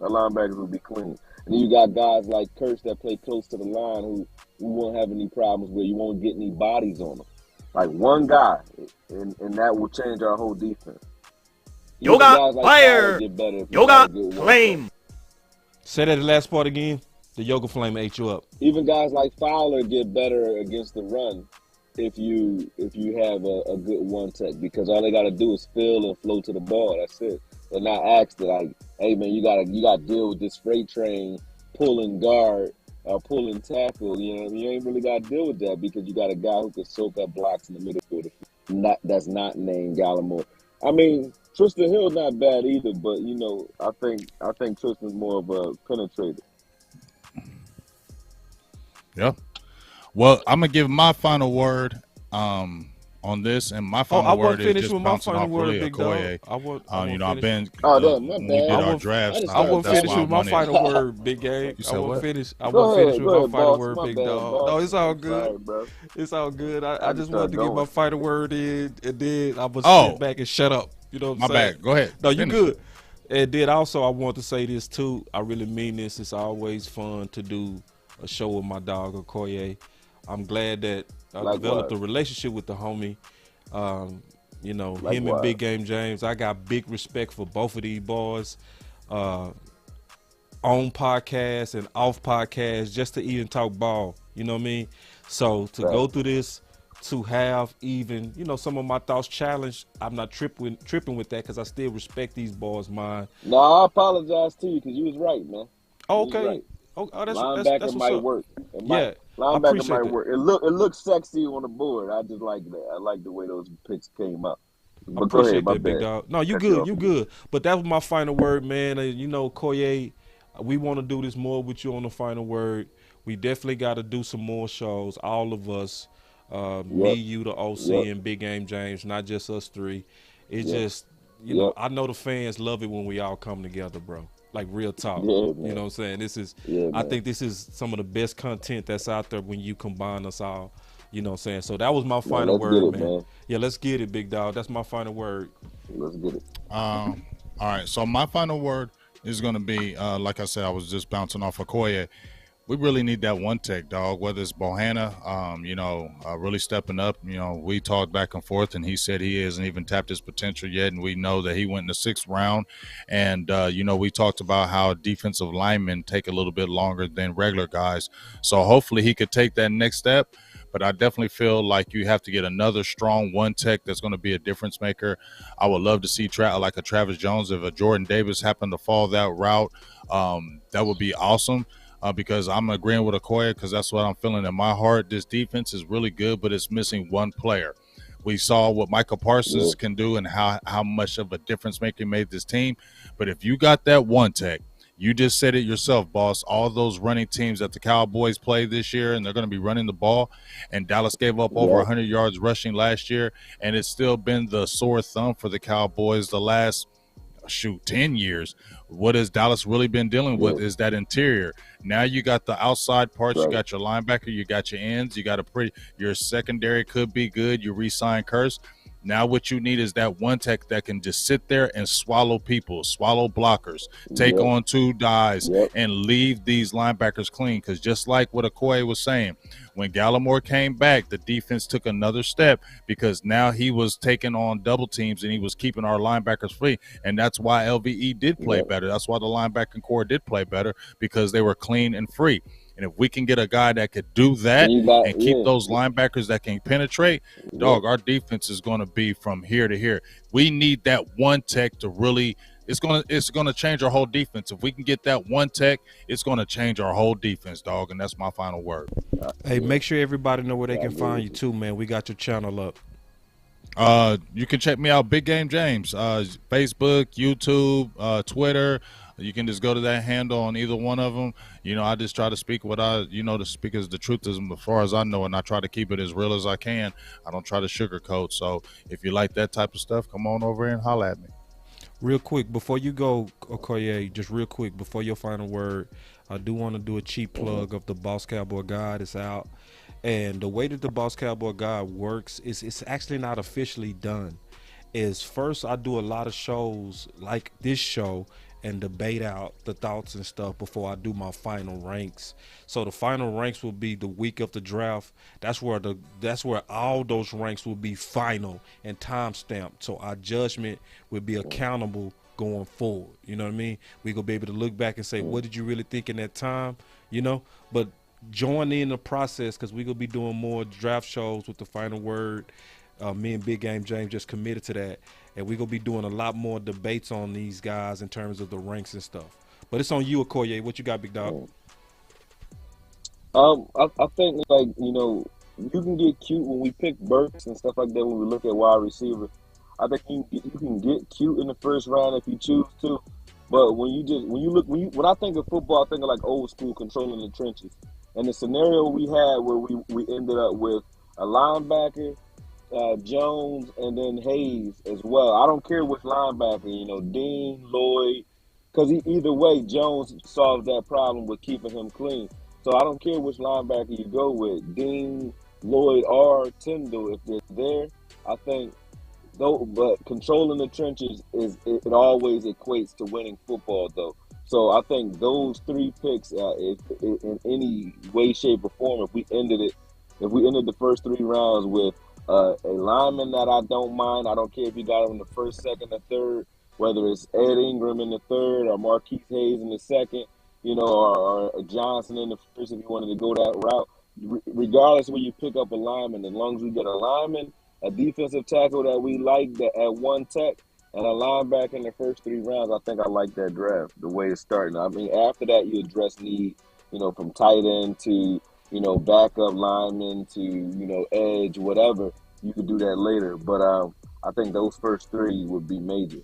Our linebackers would be clean. And then you got guys like Kurtz that play close to the line who won't have any problems where you won't get any bodies on them. Like one guy, and that will change our whole defense. Yoga fire! Yoga flame! Say that the last part again. The yoga flame ate you up. Even guys like Fowler get better against the run if you have a good one tech because all they got to do is fill and flow to the ball. That's it. And not ask that like, hey man, you gotta deal with this freight train pulling guard or pulling tackle. You know what I mean? You ain't really got to deal with that because you got a guy who can soak up blocks in the middle of the field. That's not named Gallimore. I mean, Tristan Hill not bad either, but you know, I think Tristan's more of a penetrator. Yep. Well, I'm gonna give my final word on this, and my final word is just bouncing off really Okoye. I've been when we did our drafts. I won't finish with my final word, big game. I won't finish. I won't finish with my final word, big dog. No, it's all good. It's all good. I just wanted to get my final word in, and then I was sit back and shut up. You know what I'm saying? My bad. Go ahead. No, you good. And then also I want to say this too. I really mean this. It's always fun to do a show with my dog Okoye. I'm glad that I developed a relationship with the homie. Him and Big Game James. I got big respect for both of these boys. On podcasts and off podcasts, just to even talk ball. You know what I mean? So to go through this, to have even, some of my thoughts challenged, I'm not tripping with that because I still respect these boys' mind. No, I apologize to you because you was right, man. Oh, okay. Right. Oh, that's linebacker might work. Linebacker might work. It looks sexy on the board. I just like that. I like the way those picks came up. But I appreciate that, big dog. No, you good. You good. But that was my final word, man. Okoye, we want to do this more with you on the final word. We definitely got to do some more shows. All of us, me, you, the OC, and Big Game James, not just us three. It's just, I know the fans love it when we all come together, bro. Like real talk, you know what I'm saying? This is, I think this is some of the best content that's out there when you combine us all, you know what I'm saying? So that was my final word, man. Yeah, let's get it, big dog. That's my final word. Let's get it. All right, so my final word is going to be, like I said, I was just bouncing off Akoye. We really need that one tech, dog, whether it's Bohanna, really stepping up. We talked back and forth, and he said he hasn't even tapped his potential yet, and we know that he went in the 6th round. And, we talked about how defensive linemen take a little bit longer than regular guys. So hopefully he could take that next step. But I definitely feel like you have to get another strong one tech that's going to be a difference maker. I would love to see like a Travis Jones. If a Jordan Davis happened to fall that route, that would be awesome. Because I'm agreeing with Okoye because that's what I'm feeling in my heart. This defense is really good, but it's missing one player. We saw what Michael Parsons can do and how much of a difference maker made this team. But if you got that one tech, you just said it yourself, boss, all those running teams that the Cowboys play this year, and they're going to be running the ball, and Dallas gave up over 100 yards rushing last year, and it's still been the sore thumb for the Cowboys the last 10 years. What has Dallas really been dealing with is that interior. Now you got the outside parts, you got your linebacker, you got your ends, you got your secondary could be good, you re-sign Kurtz. Now what you need is that one tech that can just sit there and swallow people, swallow blockers, take on 2 guys, and leave these linebackers clean. Because just like what Akoye was saying, when Gallimore came back, the defense took another step because now he was taking on double teams and he was keeping our linebackers free. And that's why LVE did play better. That's why the linebacking core did play better because they were clean and free. And if we can get a guy that could do that and keep those linebackers that can penetrate, dog, our defense is going to be from here to here. We need that one tech to really it's gonna change our whole defense. If we can get that one tech, it's gonna change our whole defense, dog. And that's my final word. Hey, make sure everybody know where they can find you too, man. We got your channel up. You can check me out, Big Game James, Facebook, YouTube, Twitter. You can just go to that handle on either one of them. You know, I just try to speak what I, to speak as the truth is as far as I know, and I try to keep it as real as I can. I don't try to sugarcoat. So if you like that type of stuff, come on over and holler at me. Real quick, before you go, Okoye, just real quick, before your final word, I do want to do a cheap plug of the Boss Cowboy Guide. It's out. And the way that the Boss Cowboy Guide works is it's actually not officially done. Is first I do a lot of shows like this show and debate out the thoughts and stuff before I do my final ranks. So the final ranks will be the week of the draft. That's where all those ranks will be final and time stamped. So our judgment will be accountable going forward. You know what I mean? We gonna be able to look back and say, what did you really think in that time? But join in the process, because we gonna be doing more draft shows with the final word. Me and Big Game James just committed to that, and we're gonna be doing a lot more debates on these guys in terms of the ranks and stuff. But it's on you, Okoye. What you got, big dog? I think you can get cute when we pick Burks and stuff like that. When we look at wide receiver, I think you can get cute in the first round if you choose to. But when I think of football, I think of like old school controlling the trenches. And the scenario we had where we ended up with a linebacker, Jones, and then Hayes as well. I don't care which linebacker, Dean, Lloyd, because either way, Jones solves that problem with keeping him clean. So I don't care which linebacker you go with, Dean, Lloyd, or Tyndall. If they're there, I think, but controlling the trenches it always equates to winning football, though. So I think those three picks, if in any way, shape, or form, if we ended the first 3 rounds with a lineman that I don't mind. I don't care if you got him in the first, second, or third, whether it's Ed Ingram in the third or Marquise Hayes in the second, or Johnson in the first if you wanted to go that route. Regardless where you pick up a lineman, as long as we get a lineman, a defensive tackle that we like that at one tech, and a linebacker in the first 3 rounds, I think I like that draft, the way it's starting. I mean, after that, you address need, from tight end to backup lineman to, edge, whatever. You could do that later. But I think those first 3 would be major.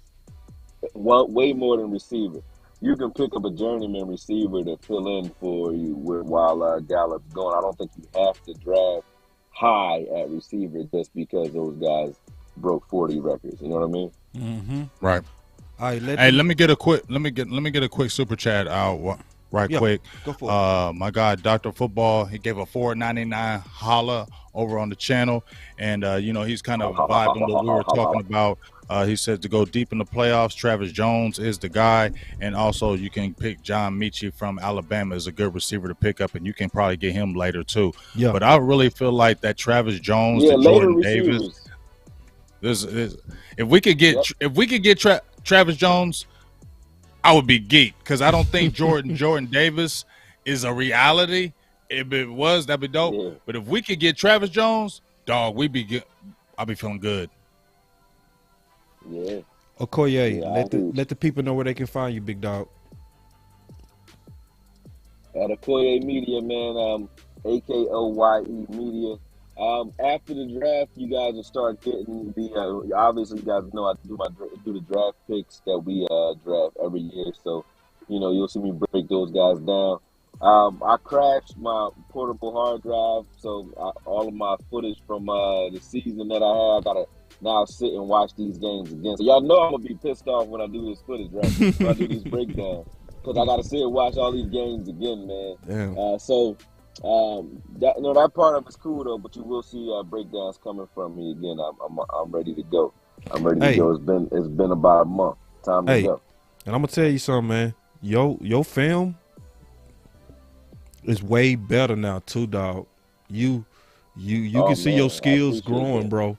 Way more than receiver. You can pick up a journeyman receiver to fill in for you while Gallup's going. I don't think you have to draft high at receiver just because those guys broke 40 records. You know what I mean? Mm-hmm. Right. All right. Let me get a quick super chat out. Quick. Go for it. My guy, Dr. Football, he gave a $4.99 holla over on the channel. And, he's kind of vibing what we were talking about. He said to go deep in the playoffs, Travis Jones is the guy. And also you can pick John Mechie from Alabama as a good receiver to pick up, and you can probably get him later too. Yeah. But I really feel like that Travis Jones, the Jordan Davis. If we could get Travis Jones, I would be geeked, because I don't think Jordan Davis is a reality. If it was, that'd be dope. Yeah. But if we could get Travis Jones, dog, I'll be feeling good. Yeah. Okoye, let the people know where they can find you, big dog. At Akoye Media, man, AKOYE Media. After the draft, you guys will start getting the. Obviously, you guys know I do the draft picks that we draft every year. So, you'll see me break those guys down. I crashed my portable hard drive, so all of my footage from the season that I had, I gotta now sit and watch these games again. So y'all know I'm gonna be pissed off when I do this footage, right? When I do these breakdowns, because I gotta sit and watch all these games again, man. Damn. That part of it's cool though, but you will see breakdowns coming from me again. I'm ready to go. I'm ready to go. It's been about a month. Time to go. And I'm gonna tell you something, man. Your film is way better now too, dog. You can see your skills growing, bro.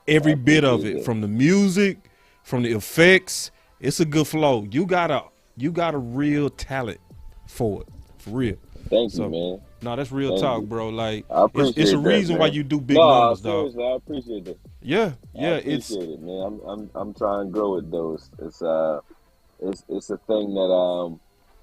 Every bit of it, from the music, from the effects, it's a good flow. You got a real talent for it, for real. Thank you, man. No, that's real talk, bro. Like, I appreciate it's a reason why you do big numbers, dog. Seriously, I appreciate that. Yeah, I appreciate it, man. I'm trying to grow it though. It's a thing that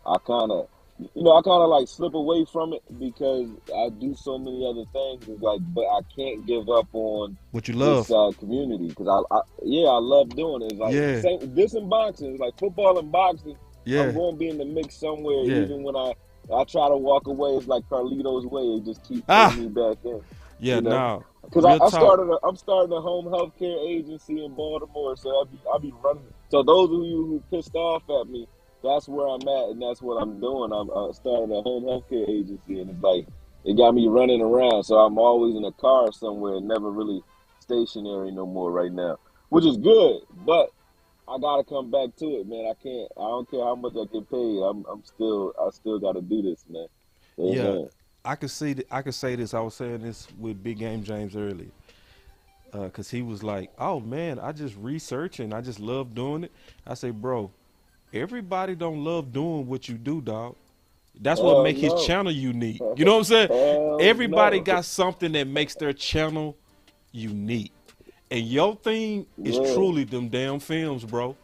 I kind of like slip away from it because I do so many other things. It's like, but I can't give up on what you love. this community because I love doing it. It's like this in boxing, it's like football and boxing. Yeah, I'm going to be in the mix somewhere. Yeah. Even when I try to walk away, it's like Carlito's way. It just keeps pulling me back in. Yeah, now because I'm starting a home health care agency in Baltimore, so I'll be running. So those of you who pissed off at me, that's where I'm at, and that's what I'm doing. I'm starting a home health care agency, and it's like it got me running around. So I'm always in a car somewhere, never really stationary no more right now, which is good. But I gotta come back to it, man. I can't. I don't care how much I get paid. I still got to do this, man. Yeah. I could say this. I was saying this with Big Game James earlier, because he was like, "Oh man, I just researching. I just love doing it." I say, "Bro, everybody don't love doing what you do, dog. That's what make his channel unique. You know what I'm saying? Everybody got something that makes their channel unique, and your thing is truly them damn films, bro.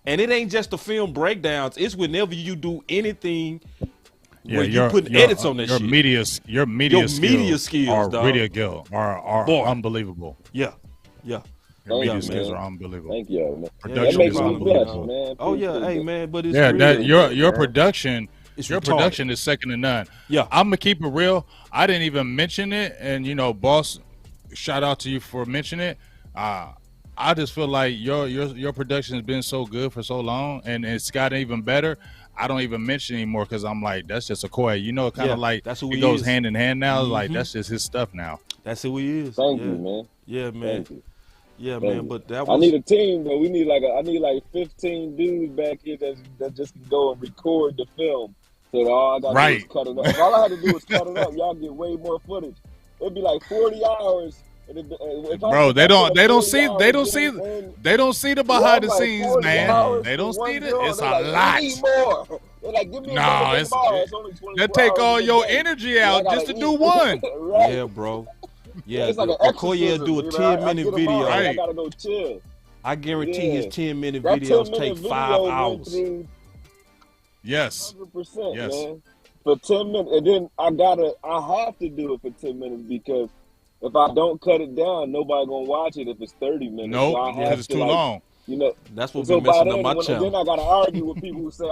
And it ain't just the film breakdowns. It's whenever you do anything." Yeah, you put edits on that shit. Your media skills are dog. really good. Are unbelievable. Yeah. Your media skills are unbelievable. Thank you, man. Production is unbelievable. Man. Oh yeah, hey man, but it's that your production. Your production is second to none. Yeah, I'm gonna keep it real. I didn't even mention it, and boss, shout out to you for mentioning it. I just feel like your production has been so good for so long, and it's gotten even better. I don't even mention anymore because I'm like, that's just Akoye. Kind of like that's who it he goes is. hand in hand now. Like that's just his stuff now. That's who he is. Thank you, man. Yeah, man. Yeah, Thank man. you. But that was. I need a team though. We need I need 15 dudes back here that just can go and record the film. So all I got to do is cut it up. If all I had to do was cut it up, y'all get way more footage. It'd be like 40 hours. Bro, they don't see the behind the scenes, man. They don't see it. It's a lot. They're like, give me no, it's only 24 they take all your energy out just to do one. Right? Yeah, bro. Yeah, it's like Okoye do a 10-minute video. Right. I gotta go chill. I guarantee his 10-minute videos take 5 hours. Yes. 100%, yes. Man. For 10 minutes, and then I have to do it for 10 minutes because if I don't cut it down, nobody gonna watch it if it's 30 minutes. Nope, because it's too long. That's what we're messing up my channel. Then I gotta argue with people who say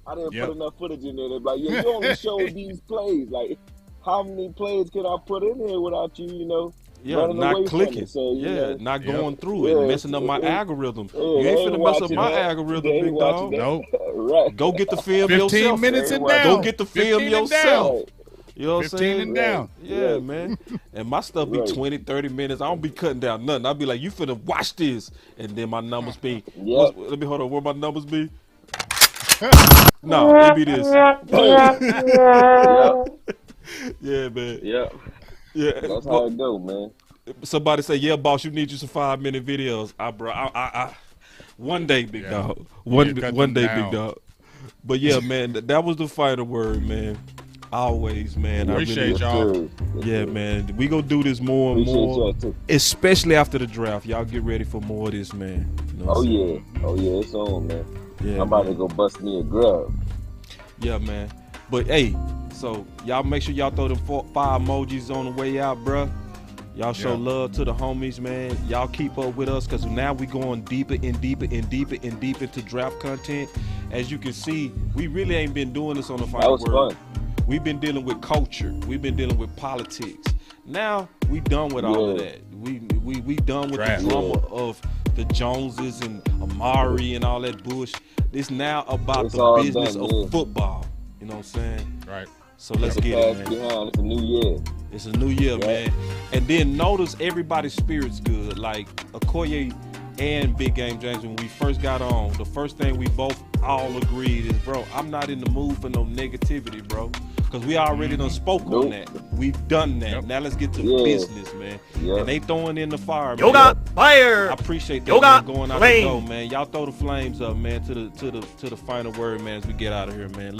I didn't put enough footage in there. They're like, yeah, you only showed these plays. Like, how many plays can I put in here without you, running not away clicking. From it? So, not going through it, messing up my algorithm. You ain't finna mess up my algorithm, big dog. Nope. Right. Go get the film 15 yourself. 15 minutes and down. Go get the film yourself. Right. You know what I'm 15 saying? and down. Yeah, man. And my stuff be 20, 30 minutes. I don't be cutting down nothing. I'll be like, you finna watch this. And then my numbers be, let me hold on, where my numbers be? No, it be this. Yeah, man. Yeah. Yeah. That's how it go, man. Somebody say, yeah, boss, you need you some 5-minute videos. I one day, big dog. One day, big dog. But yeah, man, that was the final word, man. Always, man. Appreciate y'all. Yeah, man. We gonna do this more and more, especially after the draft. Y'all get ready for more of this, man. You know it's on, man. Yeah, I'm about to go bust me a grub. Yeah, man. But hey, so y'all make sure y'all throw them 5 emojis on the way out, bruh. Y'all show love to the homies, man. Y'all keep up with us because now we going deeper and deeper and deeper and deeper into draft content. As you can see, we really ain't been doing this on the final word. That was fun. We've been dealing with culture. We've been dealing with politics. Now we done with all of that. We done with the drama of the Joneses and Amari and all that bullshit. It's now about the business of football. You know what I'm saying? Right. So let's get it, man. It's a new year. It's a new year, man. And then notice everybody's spirit's good. Like Okoye and Big Game James, when we first got on, the first thing we both all agreed is, bro, I'm not in the mood for no negativity, bro. Because we already done spoke on that. We've done that. Now let's get to the business, man. And they throwing in the fire, man. Yoga fire. I appreciate that, Yoga man, going out the door, man. Y'all throw the flames up, man, to the final word, man, as we get out of here, man.